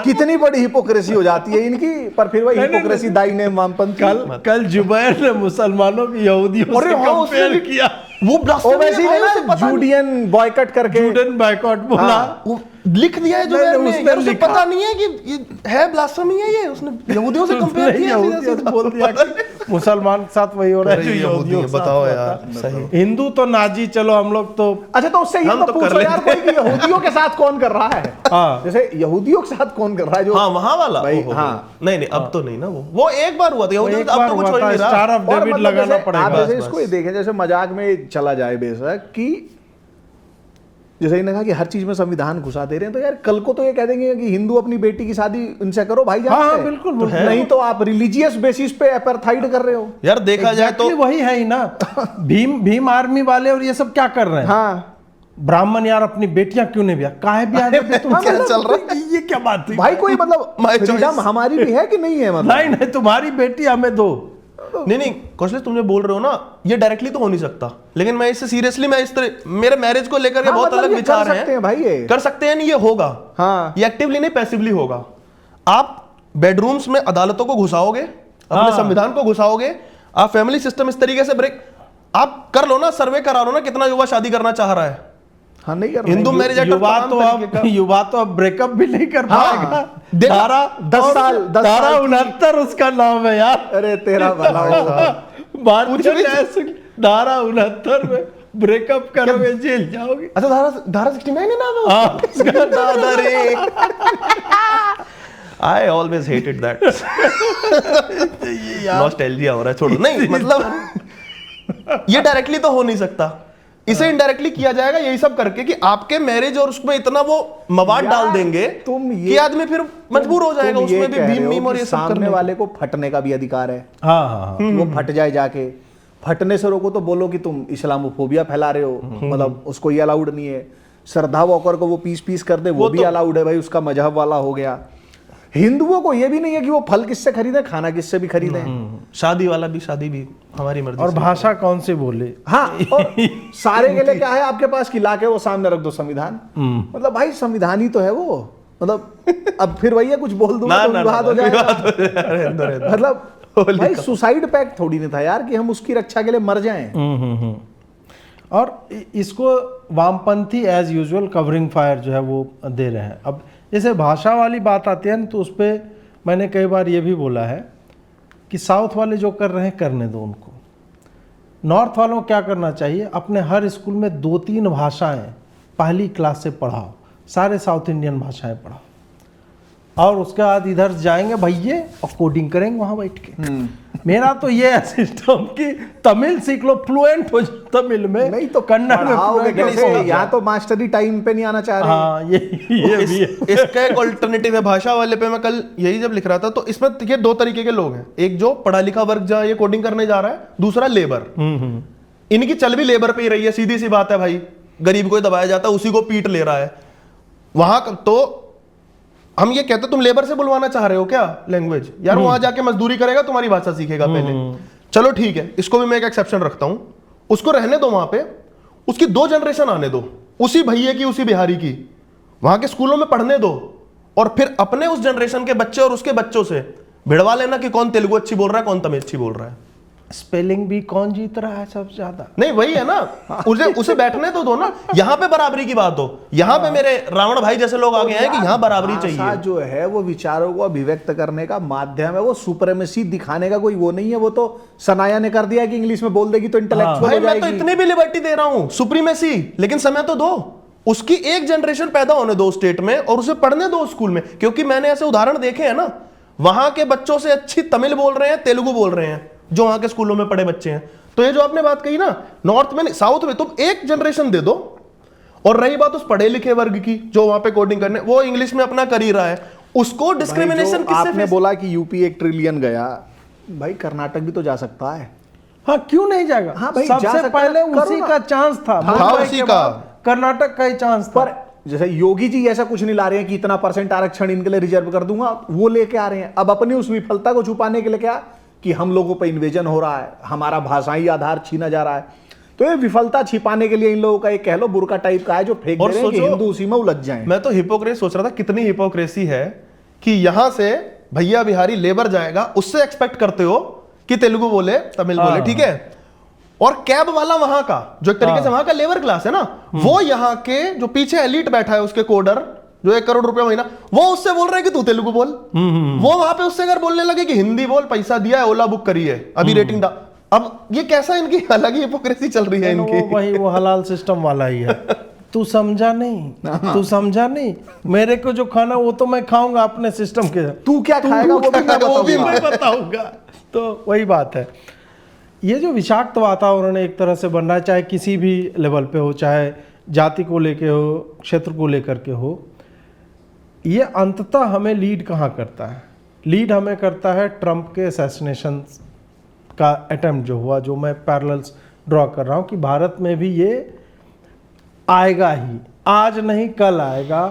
कितनी बड़ी हिपोक्रेसी हो जाती है इनकी, पर फिर वही नहीं, नहीं, हिपोक्रेसी दाई ने वामपंथी। कल जुबैर ने मुसलमानों की यहूदियों से अरे हाँ, कंपेयर उसने- किया, वो ओ वैसे ही ना जूडियन बॉयकट करके जूडन बाइकॉट बोला। हाँ। वो लिख दिया है जो नहीं, उसने उसने उसे लिखा। पता नहीं है कि ये है ब्लास्फेमी है, ये उसने यहूदियों से कंपेयर नहीं, किया यहूदियों सीधा से सीधा। बोल दिया कि मुसलमान के साथ वही हो रहा है जो अरे यहूदियों के साथ बताओ हुआ यार, था। सही। हिंदू तो नाजी, चलो हम लोग तो अच्छा तो उससे ये हम तो तो पूछो कर यार लेते कोई कि यहूदियों के साथ कौन कर रहा है, हाँ। जैसे यहूदियों के साथ कौन कर रहा है जो हाँ वहां वाला भाई, ओहो, हाँ। नहीं नहीं अब तो नहीं ना, वो एक बार हुआ था यहूदियों एक से, अब बार तो कुछ हुआ हो ही था, नहीं रहा। स्टार ऑफ और डेविड मतलब लगाना जैसे आप पड़ेगा। जैसे बस, इसको ही देखें, जैसे मजाक में चला जाए बेशक कि जैसे इन्होंने कहा कि हर चीज में संविधान घुसा दे रहे हैं, तो यार कल को तो ये कह देंगे कि हिंदू अपनी बेटी की शादी उनसे करो भाई जान हाँ, से। बिल्कुल, तो बिल्कुल। नहीं तो आप रिलीजियस बेसिस पे अपार्थाइड कर रहे हो। यार देखा जाए तो Exactly वही है ही ना। भीम आर्मी वाले और ये सब क्या कर रहे हैं? हाँ ब्राह्मण यार अपनी बेटियां क्यों नहीं ब्याह, काहे ब्याह देते तुम? क्या चल रहा ये क्या बात हुई? भाई कोई मतलब My choice. फ्रीडम हमारी भी है कि नहीं है, मतलब नहीं नहीं, तुम्हारी बेटी हमें दो। नहीं कौशल तुम जो बोल रहे हो ना, ये डायरेक्टली तो हो नहीं सकता, लेकिन मैं इससे सीरियसली, मैं इस तरह मेरे मैरिज को लेकर के हाँ, बहुत मतलब अलग ये विचार कर सकते हैं भाई, ये कर सकते हैं, नहीं ये होगा। हाँ। ये एक्टिवली नहीं पैसिवली होगा। आप बेडरूम्स में अदालतों को घुसाओगे, अपने हाँ। संविधान को घुसाओगे, आप फैमिली सिस्टम इस तरीके से ब्रेक, आप कर लो ना, सर्वे करा लो ना कितना युवा शादी करना चाह रहा है, हाँ नहीं कर हिंदू मैरिज एक्ट युवा तो अब ब्रेकअप भी नहीं कर पाएगा। देखो, धारा 10 साल धारा 69 उसका नाम है यार। अरे तेरा भला हो। भारतीय न्याय संहिता धारा 69 में ब्रेकअप करोगे जेल जाओगे। अच्छा धारा 69 ही नाम है हाँ, उसका दादा रे। I always hated that. Nostalgia हो रहा है, छोड़ो। नहीं मतलब ये डायरेक्टली तो हो नहीं सकता, इसे इनडायरेक्टली किया जाएगा यही सब करके कि आपके मैरिज और उसमें इतना वो मवाद डाल देंगे कि आदमी फिर मजबूर हो जाएगा उसमें भी भीम मीम और ये सब सामने वाले को फटने का भी अधिकार है। हाँ हाँ, वो फट जाए, जाके फटने से रोको तो बोलो कि तुम इस्लामोफोबिया फैला रहे हो, मतलब उसको ये अलाउड नहीं है। श्रद्धा वॉकर को वो पीस पीस कर दे, वो भी अलाउड है भाई, उसका मजहब वाला हो गया। हिंदुओं को ये भी नहीं है कि वो फल किससे खरीदे, खाना किससे भी खरीदे, शादी वाला भी शादी भी हमारी मर्जी और भाषा कौन सी बोले। हाँ, और सारे के लिए क्या है आपके पास कि लाके वो सामने रख दो संविधान। मतलब भाई संविधान ही तो है वो, मतलब अब फिर वही है, कुछ बोल दूंगा तो विवाद हो जाएगा। मतलब भाई सुसाइड पैक्ट थोड़ी नहीं था यार कि हम उसकी रक्षा के लिए मर जाएं। और इसको वामपंथी एज यूजुअल कवरिंग फायर जो है वो दे रहे हैं। अब जैसे भाषा वाली बात आती है ना, तो उस पर मैंने कई बार ये भी बोला है कि साउथ वाले जो कर रहे हैं करने दो उनको। नॉर्थ वालों को क्या करना चाहिए, अपने हर स्कूल में 2-3 भाषाएं पहली क्लास से पढ़ाओ, सारे साउथ इंडियन भाषाएं पढ़ाओ, और उसके बाद इधर जाएंगे भैया और कोडिंग करेंगे वहां बैठ के। मेरा तो ये है सिस्टम कि तमिल सीख लो, फ्लुएंट हो जाओ तमिल में, नहीं तो कन्नड़ में fluent कैसे, हो यहाँ तो मास्टरी टाइम पे नहीं आना चाह रहे। हाँ, ये भी है। इसका एक ऑल्टरनेटिव है भाषा वाले पे। मैं कल यही जब लिख रहा था तो इसमें ये 2 तरीके के लोग हैं, एक जो पढ़ा लिखा वर्ग जहाँ ये कोडिंग करने जा रहा है, दूसरा लेबर। इनकी चल भी लेबर पे ही रही है, सीधी सी बात है भाई, गरीब को दबाया जाता है, उसी को पीट ले रहा है वहां। तो हम ये कहते तुम लेबर से बुलवाना चाह रहे हो क्या लैंग्वेज, यार वहां जाके मजदूरी करेगा, तुम्हारी भाषा सीखेगा पहले। चलो ठीक है, इसको भी मैं एक एक्सेप्शन रखता हूं, उसको रहने दो वहां पे, उसकी 2 जनरेशन आने दो, उसी भैया की उसी बिहारी की, वहां के स्कूलों में पढ़ने दो, और फिर अपने उस जनरेशन के बच्चे और उसके बच्चों से भिड़वा लेना कि कौन तेलुगु अच्छी बोल रहा है, कौन तमिल अच्छी बोल रहा है। स्पेलिंग भी कौन जीत रहा है सबसे ज्यादा, नहीं वही है ना, उसे बैठने तो दो ना, यहाँ पे बराबरी की बात हो। यहाँ पे मेरे रावण भाई जैसे लोग आ गए हैं कि यहाँ बराबरी चाहिए। जो है वो विचारों को अभिव्यक्त करने का माध्यम है, वो सुप्रीमेसी दिखाने का कोई वो नहीं है। वो तो सनाया ने कर दिया कि इंग्लिश में बोल देगी तो इंटेलेक्चुअल हो जाएगी। मैं तो इतनी भी लिबर्टी दे रहा हूँ, सुप्रीमेसी, लेकिन समय तो दो, उसकी एक जनरेशन पैदा होने दो स्टेट में और उसे पढ़ने दो स्कूल में। क्योंकि मैंने ऐसे उदाहरण देखे हैं ना, वहां के बच्चों से अच्छी तमिल बोल रहे हैं, तेलुगु बोल रहे हैं जो वहां के स्कूलों में पढ़े बच्चे हैं। तो ये जो आपने बात कही ना, नॉर्थ में साउथ में तुम एक जनरेशन दे दो, और रही बात उस पढ़े लिखे वर्ग की जो वहां पे कोडिंग करने, वो इंग्लिश में अपना कर ही रहा है, उसको डिस्क्रिमिनेशन किससे? आपने बोला कि यूपी 1 ट्रिलियन गया, भाई कर्नाटक भी तो जा सकता है। हाँ क्यों नहीं जाएगा? हाँ भाई, सबसे पहले उसी का चांस था, उसी का कर्नाटक का ही चांस था। पर जैसे योगी जी ऐसा कुछ नहीं ला रहे हैं कि इतना % आरक्षण इनके लिए रिजर्व कर दूंगा, वो लेके आ रहे हैं। अब अपनी उस विफलता को छुपाने के लिए क्या कि हम लोगों पर इन्वेजन हो रहा है, हमारा भाषाई आधार छीना जा रहा है, तो ये विफलता छिपाने के लिए इन लोगों का एक कह लो बुरका टाइप का है जो फेंक दे रहे हैं कि हिंदू उसी में उलझ जाएं। मैं तो हिपोक्रेसी सोच रहा था, कितनी हिपोक्रेसी है कि यहां से भैया बिहारी लेबर जाएगा, उससे एक्सपेक्ट करते हो कि तेलुगु बोले, तमिल बोले, ठीक है, और कैब वाला वहां का जो एक तरीके से वहां का लेबर क्लास है ना, वो यहाँ के जो पीछे एलिट बैठा है उसके कोडर जो 1 करोड़ रुपया महीना, वो उससे बोल रहे हैं कि तू तेलुगु बोल। वो वहां पे उससे अगर बोलने लगे कि हिंदी बोल, पैसा दिया है, ओला बुक करी है, अभी रेटिंग डा, अब ये कैसा इनकी अलग ही हिपोक्रेसी चल रही है इनकी। वही वो हलाल सिस्टम वाला ही है। तू समझा नहीं, तू समझा नहीं, मेरे को जो खाना वो तो मैं खाऊंगा अपने सिस्टम के, तू क्या खाएगा वो भी मैं बताऊंगा। तो वही बात है, ये जो विषाक्त वातावरण एक तरह से बन रहा है, चाहे किसी भी लेवल पे हो, चाहे जाति को लेके हो, क्षेत्र को लेकर के हो, ये अंततः हमें लीड कहाँ करता है? लीड हमें करता है ट्रंप के असैसिनेशन का अटेम्प्ट जो हुआ, जो मैं पैरेलल्स ड्रॉ कर रहा हूँ कि भारत में भी ये आएगा ही, आज नहीं कल आएगा।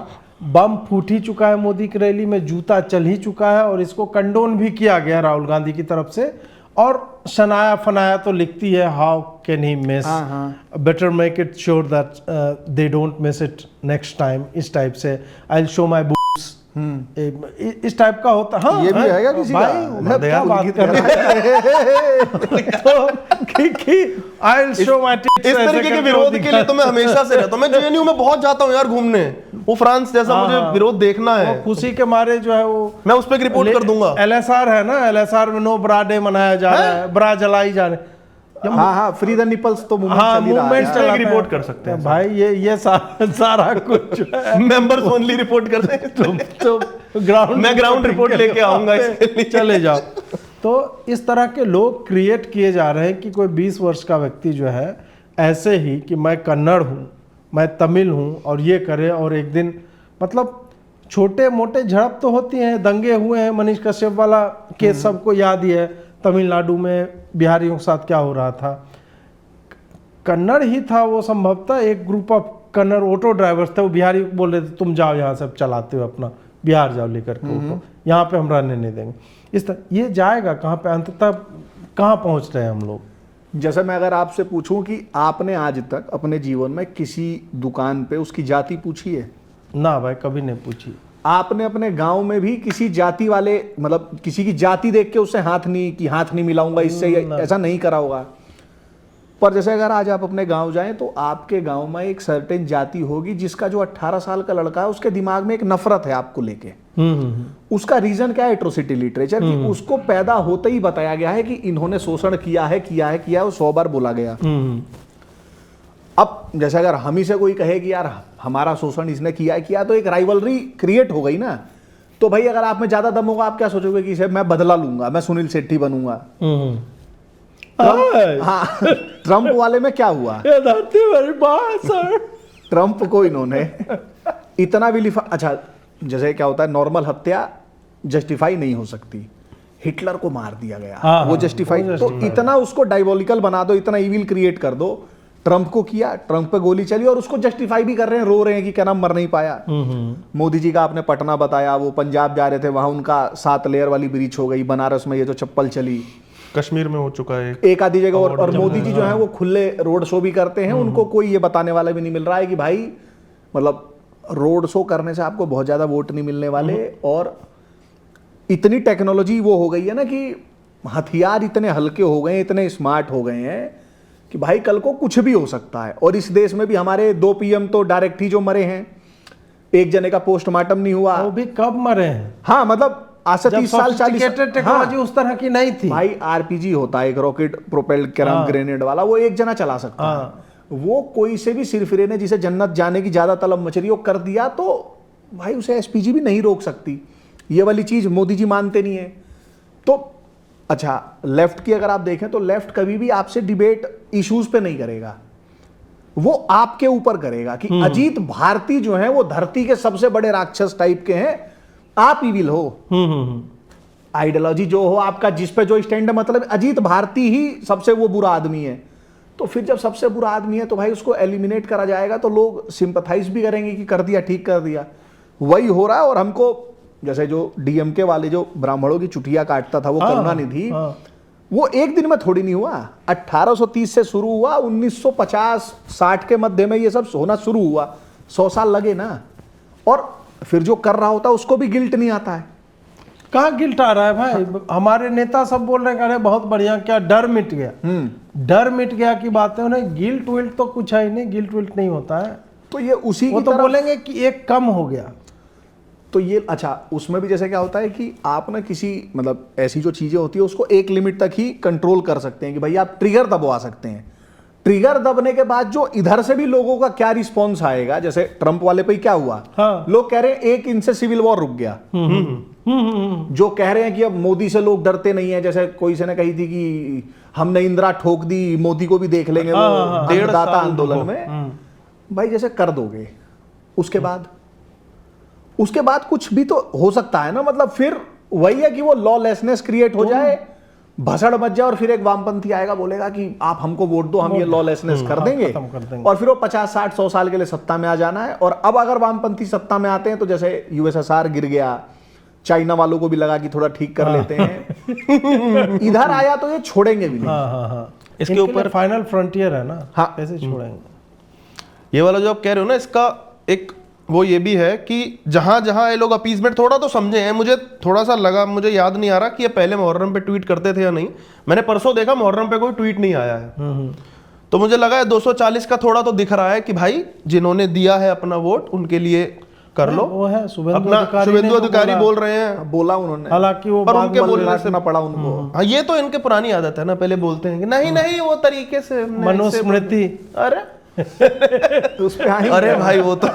बम फूट ही चुका है मोदी की रैली में, जूता चल ही चुका है, और इसको कंडोन भी किया गया राहुल गांधी की तरफ से। और शनाया फनाया तो लिखती है, how can he miss, better make it sure that they don't miss it next time, इस टाइप से, I will show my boots इस टाइप का होता। हाँ, ये भी है क्या किसी भाई, का? मैं क्या बात कर रहा हूँ। I'll show my tits इस ऐसे तरीके के करके विरोध वो के लिए तो मैं हमेशा से रहता हूँ। मैं जेएनयू में बहुत जाता हूँ यार घूमने, वो फ्रांस जैसा मुझे विरोध देखना है। खुशी के मारे जो है वो मैं उस पर रिपोर्ट कर दूंगा। LSR है ना, LSR में नो ब्रा डे मनाया जा रहा है, ब्रा जलाई जा रहे हैं। हाँ हाँ, फ्री द निपल्स तो मूवमेंट हाँ, चल ही रहा है मूवमेंट यार। चला रिपोर्ट कर सकते हैं भाई, ये सारा कुछ जो है मेंबर्स ओनली रिपोर्ट करते हैं। तो ग्राउंड, मैं ग्राउंड रिपोर्ट लेके आऊंगा इसके लिए। चले जाओ। तो इस तरह के लोग क्रिएट किए जा रहे हैं कि कोई 20 वर्ष का व्यक्ति जो है ऐसे ही कि मैं कन्नड़ हूँ, मैं तमिल हूँ, और ये करे, और एक दिन मतलब छोटे मोटे झड़प तो होती हैं, दंगे हुए हैं, मनीष कश्यप वाला केस सबको याद ही है, तमिलनाडु में बिहारियों के साथ क्या हो रहा था। कन्नड़ ही था वो, संभवतः एक group of Kannada auto drivers थे, वो बिहारी बोल रहे थे तुम जाओ यहाँ से, चलाते हो अपना, बिहार जाओ लेकर के ऑटो, यहाँ पे हम रहने नहीं देंगे। इस तरह ये जाएगा कहाँ पे, अंततः कहाँ पहुँच रहे हैं हम लोग। जैसे मैं अगर आपसे पूछूं कि आपने आज तक अपने जीवन में किसी दुकान पे उसकी जाति पूछी है? ना भाई, कभी नहीं पूछी। आपने अपने गांव में भी किसी जाति वाले, मतलब किसी की जाति देख के उससे हाथ नहीं मिलाऊंगा इससे, ऐसा नहीं करा होगा? पर जैसे अगर आज आप अपने गांव जाएं तो आपके गांव में एक सर्टेन जाति होगी जिसका जो 18 साल का लड़का है उसके दिमाग में एक नफरत है आपको लेके। उसका रीजन क्या है? एट्रोसिटी लिटरेचर, कि उसको पैदा होते ही बताया गया है कि इन्होंने शोषण किया है, वो 100 बार बोला गया। अब जैसे अगर हम ही से कोई कहे कि यार हमारा शोषण इसने किया तो एक राइवलरी क्रिएट हो गई ना। तो भाई अगर आप में ज्यादा दम होगा, आप क्या सोचोगे कि इसे मैं बदला लूंगा, मैं सुनील शेट्टी बनूंगा। हाँ, ट्रंप वाले में क्या हुआ? ट्रंप को इन्होंने इतना भी लिखा। अच्छा, जैसे क्या होता है, नॉर्मल हत्या जस्टिफाई नहीं हो सकती, हिटलर को मार दिया गया, वो जस्टिफाई। तो इतना उसको डायबोलिकल बना दो, इतना इविल क्रिएट कर दो। ट्रंप को किया, ट्रंप पे गोली चली और उसको जस्टिफाई भी कर रहे हैं, रो रहे हैं कि क्या नाम मर नहीं पाया। मोदी जी का आपने पटना बताया, वो पंजाब जा रहे थे, वहां उनका 7 लेयर वाली ब्रीच हो गई। बनारस में ये जो चप्पल चली, कश्मीर में हो चुका है एक आधी जगह। और मोदी जी जो है वो खुले रोड शो भी करते हैं, उनको कोई ये बताने वाला भी नहीं मिल रहा है कि भाई मतलब रोड शो करने से आपको बहुत ज्यादा वोट नहीं मिलने वाले। और इतनी टेक्नोलॉजी वो हो गई है ना कि हथियार इतने हल्के हो गए हैं, इतने स्मार्ट हो गए हैं कि भाई कल को कुछ भी हो सकता है। और इस देश में भी हमारे 2 PM तो डायरेक्ट ही जो मरे हैं, एक जने का पोस्टमार्टम नहीं हुआ। वो भी कब मरे हैं? हाँ, मतलब आज से 30 साल 40 टेक्नोलॉजी उस तरह की नहीं थी भाई। RPG होता है एक रॉकेट प्रोपेल्ड ग्रेनेड वाला, वो एक जना चला सकता है। वो कोई से भी सिरफिरे ने जिसे जन्नत जाने की ज्यादा तलब मच रही हो कर दिया तो भाई उसे SPG भी नहीं रोक सकती। ये वाली चीज मोदी जी मानते नहीं है। तो अच्छा, लेफ्ट की अगर आप देखें तो लेफ्ट कभी भी आपसे डिबेट इश्यूज पे नहीं करेगा, वो आपके ऊपर करेगा कि अजीत भारती जो है वो धरती के सबसे बड़े राक्षस टाइप के हैं, आप इविल हो। आइडियोलॉजी जो हो आपका, जिस पे जो स्टैंड है, मतलब अजीत भारती ही सबसे वो बुरा आदमी है। तो फिर जब सबसे बुरा आदमी है तो भाई उसको एलिमिनेट करा जाएगा तो लोग सिंपथाइज भी करेंगे कि कर दिया, ठीक कर दिया। वही हो रहा है। और हमको जैसे जो DMK वाले जो ब्राह्मणों की चुटिया काटता था वो करुणानिधि, वो एक दिन में थोड़ी नहीं हुआ। 1830 से शुरू हुआ, 1950-60 के मध्य में ये सब होना शुरू हुआ। 100 साल लगे ना। और फिर जो कर रहा होता है उसको भी गिल्ट नहीं आता है। कहाँ गिल्ट आ रहा है भाई? हमारे नेता सब बोल रहे हैं अरे बहुत बढ़िया, क्या डर मिट गया। डर मिट गया की बात है, उन्हें गिल्ट विल्ट तो कुछ है ही नहीं, गिल्ट विल्ट नहीं होता है। तो ये उसी वो तो बोलेंगे कि एक कम हो गया। तो ये अच्छा, उसमें भी जैसे क्या होता है कि आप ना किसी मतलब ऐसी जो चीजें होती है उसको एक लिमिट तक ही कंट्रोल कर सकते हैं कि भाई आप ट्रिगर दबवा सकते हैं। ट्रिगर दबने के बाद जो इधर से भी लोगों का क्या रिस्पॉन्स आएगा, जैसे ट्रंप वाले पे क्या हुआ। लोग कह रहे हैं 1 इंच से सिविल वॉर रुक गया। जो कह रहे हैं कि अब मोदी से लोग डरते नहीं है, जैसे कोई से ने कही थी कि हमने इंदिरा ठोक दी, मोदी को भी देख लेंगे वो अन्नदाता आंदोलन में। भाई जैसे कर दोगे उसके बाद कुछ भी तो हो सकता है ना। मतलब फिर वही है कि वो लॉलेसनेस क्रिएट हो जाए, भसड़ मच जाए, और फिर एक वामपंथी आएगा बोलेगा कि आप हमको वोट दो, हम ये लॉलेसनेस कर देंगे। और फिर वो 50, 60, 100 साल के लिए सत्ता में आ जाना है। और अब अगर वामपंथी सत्ता में आते हैं तो जैसे USSR गिर गया, चाइना वालों को भी लगा कि थोड़ा ठीक कर लेते हैं। इधर आया तो ये छोड़ेंगे भी नहीं। इसके ऊपर फाइनल फ्रंटियर है ना। कैसे छोड़ेंगे? ये वाला जो आप कह रहे हो ना, इसका एक वो ये भी है कि जहां जहां ये लोग अपीजमेंट थोड़ा तो समझे हैं, मुझे थोड़ा सा लगा, मुझे याद नहीं आ रहा कि ये पहले मुहर्रम पे ट्वीट करते थे या नहीं, मैंने परसों देखा मुहर्रम पे कोई ट्वीट नहीं आया है, तो मुझे लगा है 240 का थोड़ा तो दिख रहा है कि भाई जिन्होंने दिया है अपना वोट उनके लिए कर लो। वो है अपना शुभेंदु अधिकारी बोल रहे हैं, बोला उन्होंने, हालांकि वो पर बाद उनके में बोलने से ना पड़ा उनको। हाँ ये तो इनके पुरानी आदत है ना, पहले बोलते हैं कि नहीं नहीं वो तरीके से हमने मनुस्मृति, अरे उस पे आएंगे। अरे भाई वो तो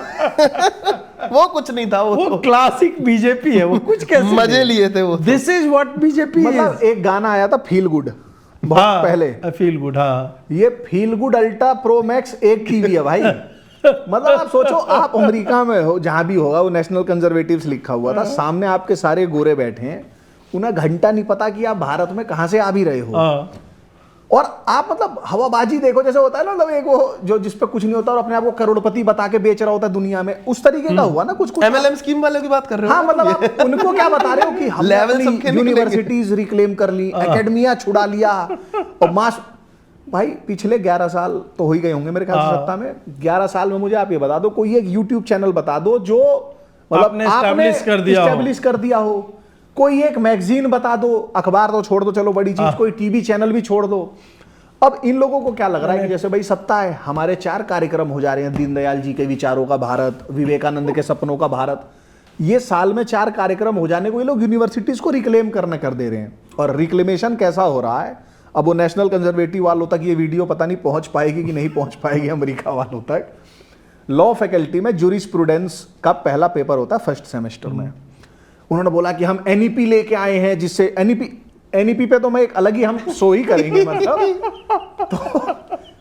वो कुछ नहीं था, वो क्लासिक बीजेपी है, वो कुछ कैसे मजे लिए थे वो। दिस इज व्हाट बीजेपी मतलब एक गाना आया था फील गुड बहुत पहले, फील गुड, हाँ ये feel good ultra pro max एक टीवी है भाई। मतलब आप सोचो, आप अमेरिका में हो, जहां भी होगा, वो नेशनल कंजर्वेटिव्स लिखा हुआ था, सामने आपके सारे गोरे बैठे हैं, उन्हें घंटा नहीं पता कि आप भारत में कहां से आ भी रहे हो, और आप मतलब हवाबाजी देखो, जैसे होता है ना, मतलब एक वो जो जिस पे कुछ नहीं होता और अपने आप को करोड़पति बता के बेच रहा होता है दुनिया में, उस तरीके का हुआ ना कुछ कुछ। MLM स्कीम वाले की बात कर रहे हो? हाँ, मतलब आप उनको क्या बता रहे हो कि हमने यूनिवर्सिटीज रिक्लेम कर ली, एकेडमिया छुड़ा लिया, और मास भाई पिछले 11 साल तो हो ही गए होंगे मेरे ख्याल से सत्ता में। 11 साल में मुझे आप ये बता दो, कोई एक यूट्यूब चैनल बता दो जो मतलब आपने एस्टैब्लिश कर दिया हो, कोई एक मैगजीन बता दो, अखबार तो छोड़ दो, चलो बड़ी चीज, कोई टीवी चैनल भी छोड़ दो। अब इन लोगों को क्या लग रहा है कि जैसे भाई सत्ता है, हमारे 4 कार्यक्रम हो जा रहे हैं, दीनदयाल जी के विचारों का भारत, विवेकानंद के सपनों का भारत, ये साल में 4 कार्यक्रम हो जाने को ये लोग यूनिवर्सिटीज को रिक्लेम करने कर दे रहे हैं। और रिक्लेमेशन कैसा हो रहा है, अब वो नेशनल कंजर्वेटिव वालों तक ये वीडियो पता नहीं पहुंच पाएगी कि नहीं पहुंच पाएगी अमेरिका वालों तक। लॉ फैकल्टी में जूरिस्प्रूडेंस का पहला पेपर होता है फर्स्ट सेमेस्टर में, उन्होंने बोला कि हम एनईपी लेके आए हैं, जिससे एनईपी पे तो मैं एक अलग ही हम शो ही करेंगे मतलब। तो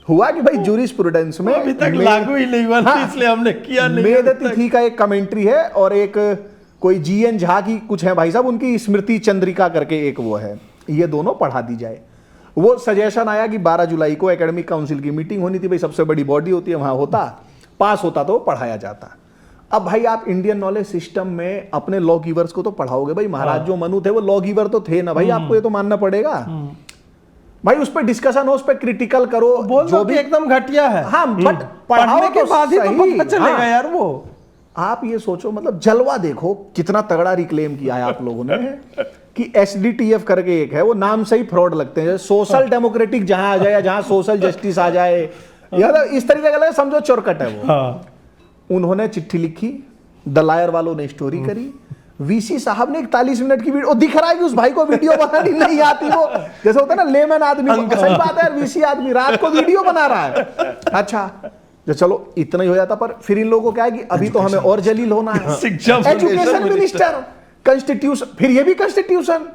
हुआ कि भाई जूरिस्प्रूडेंस में अभी तक लागू ही नहीं हुआ, इसलिए हमने किया नहीं। मेधतिथि का एक कमेंट्री है, और एक कोई जीएन झा की कुछ है भाई साहब, उनकी स्मृति चंद्रिका करके एक वो है, ये दोनों पढ़ा दी जाए। वो सजेशन आया कि 12 जुलाई को एकेडमिक काउंसिल की मीटिंग होनी थी, भाई सबसे बड़ी बॉडी होती है, वहां होता, पास होता तो पढ़ाया जाता। अब भाई आप इंडियन नॉलेज सिस्टम में अपने लॉ गिवर्स को तो पढ़ाओगे, भाई महाराज जो मनु थे वो लॉ गिवर तो थे ना भाई, आपको ये तो मानना पड़ेगा भाई, उस पर डिस्कशन हो, उस पर क्रिटिकल करो, जो भी एकदम घटिया है, हाँ, बट पढ़ने के बाद ही तो पता चलेगा यार। वो आप ये सोचो, मतलब जलवा देखो कितना तगड़ा रिक्लेम किया है आप लोगों ने कि SDTF करके एक है, वो नाम से ही फ्रॉड लगते हैं, सोशल डेमोक्रेटिक जहां आ जाए या जहां सोशल जस्टिस आ जाए, या तो इस तरीके का समझो चोरकट है वो। उन्होंने चिट्ठी लिखी, द लायर वालों ने स्टोरी करी, वीसी साहब ने 41 मिनट की वीडियो, दिख रहा है कि उस भाई को वीडियो बनानी नहीं आती, वो जैसे होता है ना लेमन आदमी, सही बात है, वीसी आदमी रात को वीडियो बना रहा है। अच्छा चलो इतना ही हो जाता, पर फिर इन लोगों को क्या है कि अभी तो हमें और जलील होना है, एजुकेशन मिनिस्टर, कॉन्स्टिट्यूशन, फिर ये भी कॉन्स्टिट्यूशन,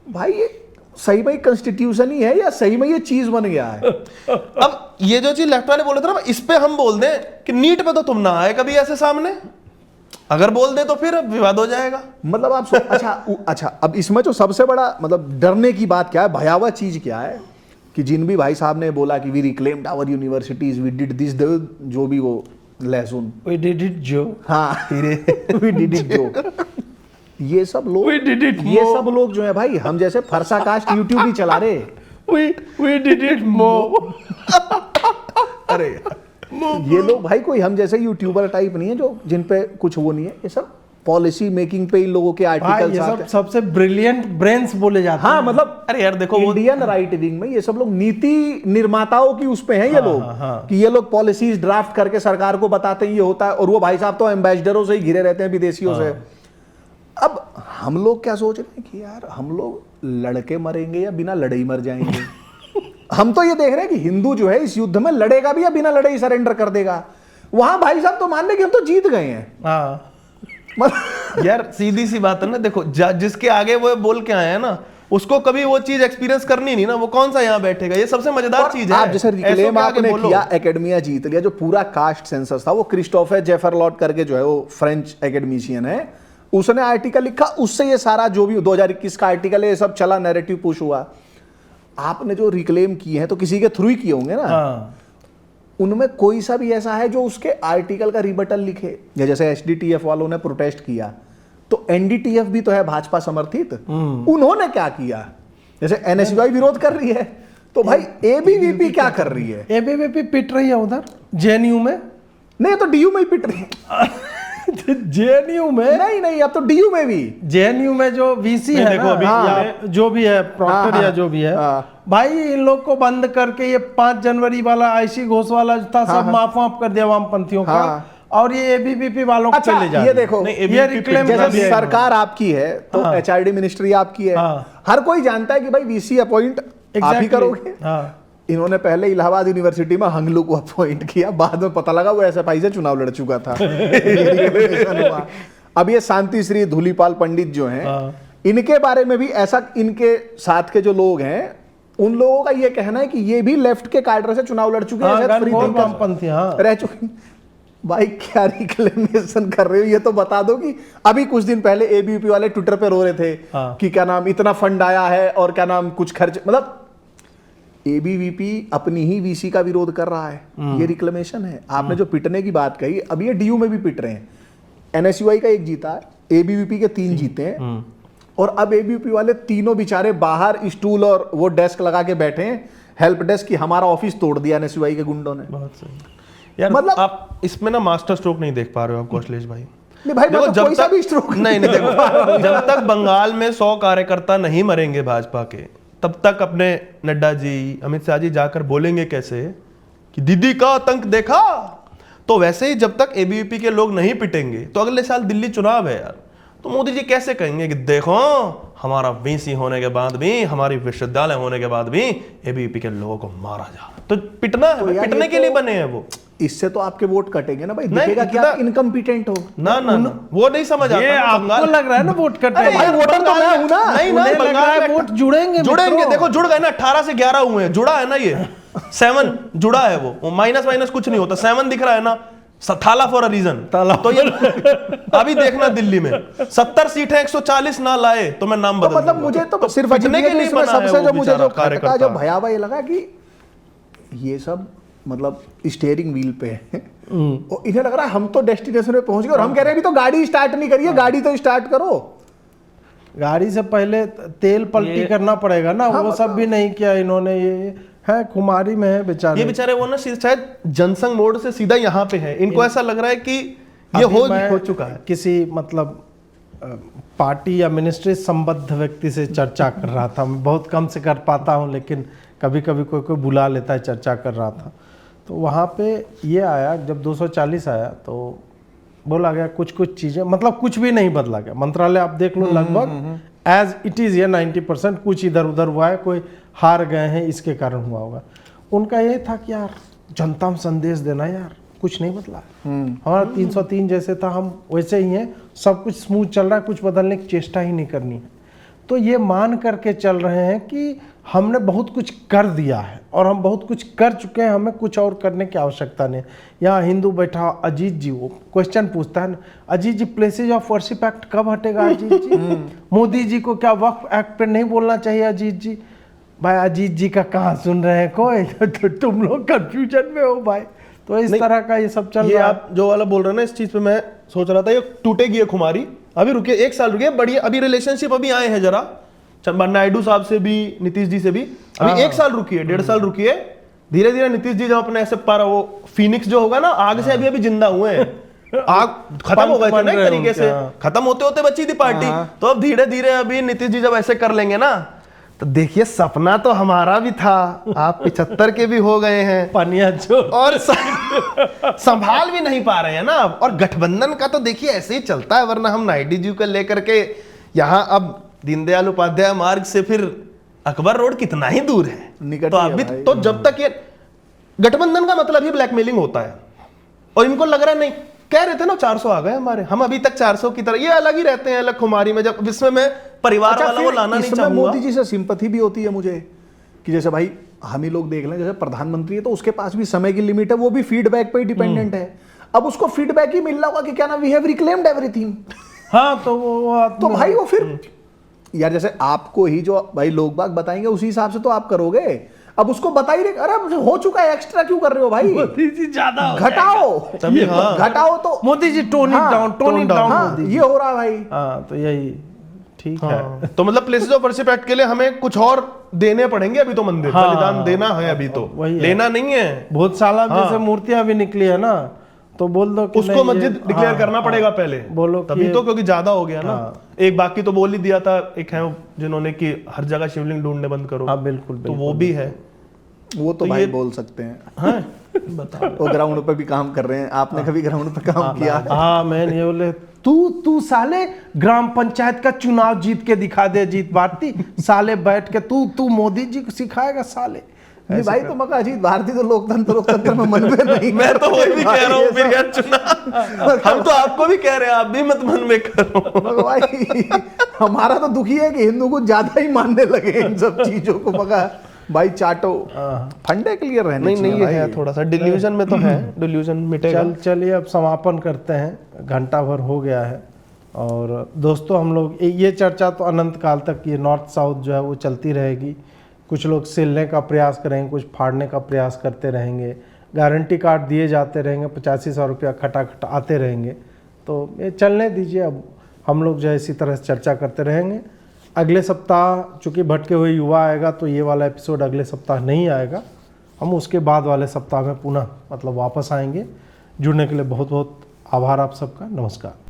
भाई ये सही में कॉन्स्टिट्यूशन ही है या सही में ये चीज बन गया है? अब ये जो चीज लेफ्ट वाले बोले थे ना, इस पे हम बोल दें कि नीट पे तो तुम ना आए कभी ऐसे सामने, अगर बोल दे तो फिर विवाद हो जाएगा। मतलब आप अच्छा अब इसमें जो सबसे बड़ा मतलब डरने की बात क्या है, भयावह चीज क्या है कि जिन भी भाई साहब ने बोला कि we reclaimed our universities, we did this, जो भी वो लहसुन, वी डिड इट जो, हाँ वी डिड इट जो, ये सब लोग जो है भाई, हम जैसे फरसा कास्ट यूट्यूब ही चला रहे, वी डिड इट मोर। अरे ये लोग भाई कोई हम जैसे यूट्यूबर टाइप नहीं है जो जिन पे कुछ वो नहीं है, ये सब पॉलिसी मेकिंग पे इन लोगों के आर्टिकल, ये सब सबसे ब्रिलियंट ब्रेन्स बोले जाते हैं। हाँ मतलब अरे यार देखो, इंडियन राइट विंग में ये सब लोग नीति निर्माताओं की उस पे हैं ये लोग, कि ये लोग पॉलिसीज ड्राफ्ट करके सरकार को बताते हैं ये होता है, और वो भाई साहब तो एम्बेसडरों से ही घिरे रहते हैं, विदेशियों से। अब हम लोग क्या सोच रहे हैं कि यार हम लोग लड़के मरेंगे या बिना लड़े ही मर जाएंगे। हम तो ये देख रहे हैं कि हिंदू जो है इस युद्ध में लड़ेगा भी या बिना लड़े ही सरेंडर कर देगा। वहां भाई साहब तो मान ले कि हम तो जीत गए हैं। यार सीधी सी बात है ना, देखो जिसके आगे वो बोल के आए हैं ना, उसको कभी वो चीज एक्सपीरियंस करनी नहीं ना, वो कौन सा यहाँ बैठेगा, ये सबसे मजेदार चीज है। आप जैसे रिक्लेम आपने किया, एकेडमिया जीत लिया, जो पूरा कास्ट सेंसस था वो क्रिस्टोफर जेफरलॉट करके जो है वो फ्रेंच एकेडमिशियन है, उसने आर्टिकल लिखा, उससे ये सारा जो भी 2021 का आर्टिकल है ये सब चला, नैरेटिव पुश हुआ। आपने जो रिक्लेम किए हैं तो किसी के थ्रू ही किए होंगे ना, उनमें कोई सा भी ऐसा है जो उसके आर्टिकल का रिबटल लिखे, या जैसे SDTF वालों ने प्रोटेस्ट किया तो NDTF भी तो है भाजपा समर्थित, उन्होंने क्या किया, जैसे NSUI विरोध कर रही है तो भाई ABVP क्या कर रही है, ABVP पिट रही है उधर JNU में, नहीं तो DU में ही पिट रही है। जेएनयू में नहीं, अब तो डीयू में भी जेएनयू में जो वीसी है देखो ना, अभी या जो भी है प्रॉक्टर हाँ, या जो भी है, हाँ। भाई इन लोग को बंद करके ये 5 जनवरी वाला आईसी घोष वाला जो था सब माफ कर दिया वामपंथियों का, हाँ। और ये एबीवीपी वालों को अच्छा ले जा ये रहे हैं। देखो, नहीं, ये ABVP रिक्लेम जैसे कर दिया इन्होंने। सरकार आपकी है तो हाँ। एचआरडी मिनिस्ट्री आपकी है, हाँ। हर कोई जानता है कि भाई वीसी अपॉइंट आप ही Exactly. करोगे। हाँ। इन्होंने पहले इलाहाबाद यूनिवर्सिटी में हंगलू को अपॉइंट किया, बाद में पता लगा वो एसएफआई से चुनाव लड़ चुका था। हुआ। अब ये शांति श्री धूलीपाल पंडित जो हैं, हाँ। इनके बारे में भी ऐसा, इनके साथ के जो लोग हैं उन लोगों का ये कहना है कि ये भी लेफ्ट के कैडर से चुनाव लड़ चुके हाँ, हैं, गन free फॉर thinkers वामपंथी, हाँ। रह चुके। भाई क्या रिक्लेमेशन कर रहे हो, ये तो बता दो कि अभी कुछ दिन पहले एबीवीपी वाले ट्विटर पे रो रहे थे हाँ। कि क्या नाम इतना फंड आया है और क्या नाम कुछ खर्च, मतलब एबीवीपी अपनी ही वीसी का विरोध कर रहा है, ये रिक्लेमेशन है। आपने जो पिटने की बात कही, अब ये डीयू में भी पिट रहे हैं। एनएसयूआई का 1 जीता है, एबीवीपी के 3 जीते हैं, और अब एबीवीपी वाले तीनों बेचारे बाहर स्टूल और वो डेस्क लगा के बैठे हैं, हेल्प डेस्क की, हमारा ऑफिस तोड़ दिया एनएसयूआई के गुंडों ने। बहुत सही यार, मतलब- आप इसमें ना मास्टर स्ट्रोक नहीं देख पा रहे हो आप कौशलेश भाई। नहीं भाई, मैं देखो, तो कोई सा भी स्ट्रोक नहीं देखो, जब तक बंगाल में 100 कार्यकर्ता नहीं मरेंगे भाजपा के, तब तक अपने नड्डा जी, अमित शाह जी जाकर बोलेंगे कैसे कि दीदी का आतंक देखा। तो वैसे ही जब तक एबीवीपी के लोग नहीं पिटेंगे, तो अगले साल दिल्ली चुनाव है यार, तो मोदी जी कैसे कहेंगे कि देखो हमारा वीसी होने के बाद भी, हमारी विश्वविद्यालय होने के बाद भी एबीवीपी के लोगों को मारा जा, तो पिटना है, तो यार पिटने ये के लिए तो- बने हैं वो। इससे तो आपके वोट कटेंगे ना भाई, नहीं, दिखेगा कि इतना- आप इनकम्पिटेंट हो। ना वो नहीं समझ आता ये ना, आपको बंगाल- लग रहा है ना वोट कटे अरे भाई, हैं। वोटर तो मैं हूं ना। नहीं ना, उन्हें लग रहा है बंगाल में वोट जुड़ेंगे जुड़ेंगे, मित्रों। देखो जुड़ गए ना, 18 से 11 हुए हैं, जुड़ा है ना ये 7 जुड़ा है, वो माइनस कुछ नहीं होता, 7 दिख रहा है ना, थाला फॉर अ रीजन। तो ये अभी देखना दिल्ली में 70 सीट है, 140 ना लाए तो मैं नाम तो बदल मतलब दूंगा। मुझे तो सिर्फ पिटने के लिए इसमें बना है सबसे वो जो मुझे जो बेचारा खटका कार्यकर्ता। जो भयावह ये लगा कि ये सब मतलब स्टीयरिंग व्हील पे है, और इन्हें लग रहा है हम तो डेस्टिनेशन पे पहुंच गए, और हम कह रहे हैं अभी तो गाड़ी स्टार्ट नहीं करिए, गाड़ी तो स्टार्ट करो। गाड़ी से पहले तेल पलटी करना पड़ेगा ना, वो सब भी नहीं किया इन्होंने। ये है खुमारी में है बेचारे। ये बेचारे वो ना शायद जनसंघ मोड़ से सीधा यहाँ पे है, इनको ऐसा लग रहा है कि ये अभी हो मैं चुका है। किसी मतलब पार्टी या मिनिस्ट्री संबद्ध व्यक्ति से चर्चा कर रहा था। मैं बहुत कम से कर पाता हूँ, लेकिन कभी कभी कोई बुला लेता है, चर्चा कर रहा था। तो वहाँ पे ये आया, जब 240 आया तो बोला गया कुछ चीज़ें, मतलब कुछ भी नहीं बदला गया। मंत्रालय आप देख लो लगभग एज इट इज़, ये 90%, कुछ इधर उधर हुआ है, कोई हार गए हैं इसके कारण हुआ होगा। उनका ये था कि यार जनता में संदेश देना, यार कुछ नहीं बदला, हमारा 303 जैसे था, हम वैसे ही हैं, सब कुछ स्मूथ चल रहा है, कुछ बदलने की चेष्टा ही नहीं करनी है। तो ये मान करके चल रहे हैं कि हमने बहुत कुछ कर दिया है और हम बहुत कुछ कर चुके हैं, हमें कुछ और करने की आवश्यकता नहीं है। यहाँ हिंदू बैठा अजीत जी, वो क्वेश्चन पूछता है ना, अजीत जी प्लेसेज ऑफ वर्शिप एक्ट कब हटेगा अजीत जी? मोदी जी को क्या वक्फ एक्ट पे नहीं बोलना चाहिए अजीत जी? भाई अजीत जी का कहाँ सुन रहे हैं कोई? तो तुम लोग कंफ्यूजन में हो भाई। तो इस तरह का ये सब चल ये रहा है। आप जो वाला बोल रहे हैं ना, इस चीज पे मैं सोच रहा था, ये टूटेगी ये खुमारी। अभी रुकिए, 1 साल रुकिए, बढ़िया, अभी रिलेशनशिप अभी आए हैं जरा, नायडू साहब से भी, नीतीश जी से भी, अभी 1 साल रुकिए, 1.5 साल रुकिए, धीरे धीरे नीतीश जी जब अपने ऐसे पर वो फिनिक्स जो होगा ना, आग से अभी जिंदा हुए हैं, आग खत्म हो गए थे ना एक तरीके से, खत्म होते होते बची थी पार्टी, तो अब धीरे धीरे अभी नीतीश जी जब ऐसे कर लेंगे ना, तो देखिए सपना तो हमारा भी था, आप 75 के भी हो गए हैं, पनिया जो और संभाल भी नहीं पा रहे हैं ना। और गठबंधन का तो देखिए ऐसे ही चलता है, वरना हम नायडू जी को लेकर के यहाँ, अब दीनदयाल उपाध्याय मार्ग से फिर अकबर रोड कितना ही दूर है, निकट तो ही है अभी भाई। तो जब तक ये गठबंधन का मतलब ही ब्लैकमेलिंग होता है, और इनको लग रहा है नहीं, कह रहे थे ना 400 आ गए हमारे, हम अभी तक 400 की तरह, ये अलग ही रहते हैं, अलग खुमारी में, जब जिसमें मैं परिवार वाला वो लाना नहीं चाहूंगा। मोदी जी से सिंपैथी भी होती है मुझे कि जैसे भाई हम ही लोग देख लें, जैसे प्रधानमंत्री है तो उसके पास भी समय की लिमिट है, वो भी फीडबैक पे ही डिपेंडेंट है। अब उसको फीडबैक ही मिल रहा होगा कि क्या ना, वी हैव रिक्लेम्ड एवरीथिंग। हाँ, तो वो तो भाई वो फिर यार जैसे आपको ही जो भाई लोग बाग बताएंगे उसी हिसाब से तो आप करोगे। अब उसको बता ही रहे, अरे अब हो चुका है, एक्स्ट्रा क्यों कर रहे हो भाई? मोदी जी ज्यादा घटाओ, तभी हाँ। घटाओ तो Modi ji tone it down, tone it down हाँ, मोदी जी। ये हो रहा है भाई। हाँ, तो यही ठीक है। हाँ, तो मतलब प्लेसेस ऑफ वर्शिप एक्ट के लिए हमें कुछ और देने पड़ेंगे अभी तो, मंदिर हाँ, बलिदान देना है अभी तो, वही है। लेना नहीं है। भूतशाला में जैसे मूर्तियां भी निकली है ना, तो बोल दो कि उसको नहीं, मस्जिद ये- डिक्लेयर हाँ, करना हाँ, पड़ेगा पहले, बोलो कि तभी ये- तो, क्योंकि ज्यादा हो गया ना। हाँ। एक बाकी तो बोल ही दिया था, एक है जिन्होंने कि हर जगह शिवलिंग ढूंढने बंद करो। हाँ बिल्कुल तो वो बिल्कुल। भी है। वो तो भाई बोल सकते हैं, हाँ बताओ। वो ग्राउंड पे भी काम कर रहे हैं। आपने कभी ग्राउंड पे काम किया? हाँ मैंने ये बोले तू साले ग्राम पंचायत का चुनाव जीत के दिखा दे जीत भारती, साले बैठ के तू मोदी जी को सिखाएगा साले। नहीं भाई, तो मगर अजीत भारती तो लोकतंत्र में मन में नहीं। मैं तो वही भी कह रहा हूँ फिर यार, चुनाव हम तो आपको भी कह रहे हैं, आप भी मत मन में करो। मगर भाई हमारा तो दुखी है कि हिंदू को ज्यादा ही मानने लगे इन सब चीजों को। मगर भाई चाटो, फंडे क्लियर रहने नहीं चाहिए नहीं, ये भाई। है थोड़ा सा डिल्यूजन में तो है, डिल्यूजन मिटेगा। चलिए अब समापन करते हैं, घंटा भर हो गया है। और दोस्तों हम लोग ये चर्चा तो अनंत काल तक ये नॉर्थ साउथ जो है वो चलती रहेगी। कुछ लोग सिलने का प्रयास करेंगे, कुछ फाड़ने का प्रयास करते रहेंगे, गारंटी कार्ड दिए जाते रहेंगे, 8500 रुपया खटाखट आते रहेंगे। तो ये चलने दीजिए, अब हम लोग जो है इसी तरह से चर्चा करते रहेंगे। अगले सप्ताह चूँकि भटके हुए युवा आएगा तो ये वाला एपिसोड अगले सप्ताह नहीं आएगा, हम उसके बाद वाले सप्ताह में पुनः मतलब वापस आएंगे। जुड़ने के लिए बहुत बहुत आभार आप सबका, नमस्कार।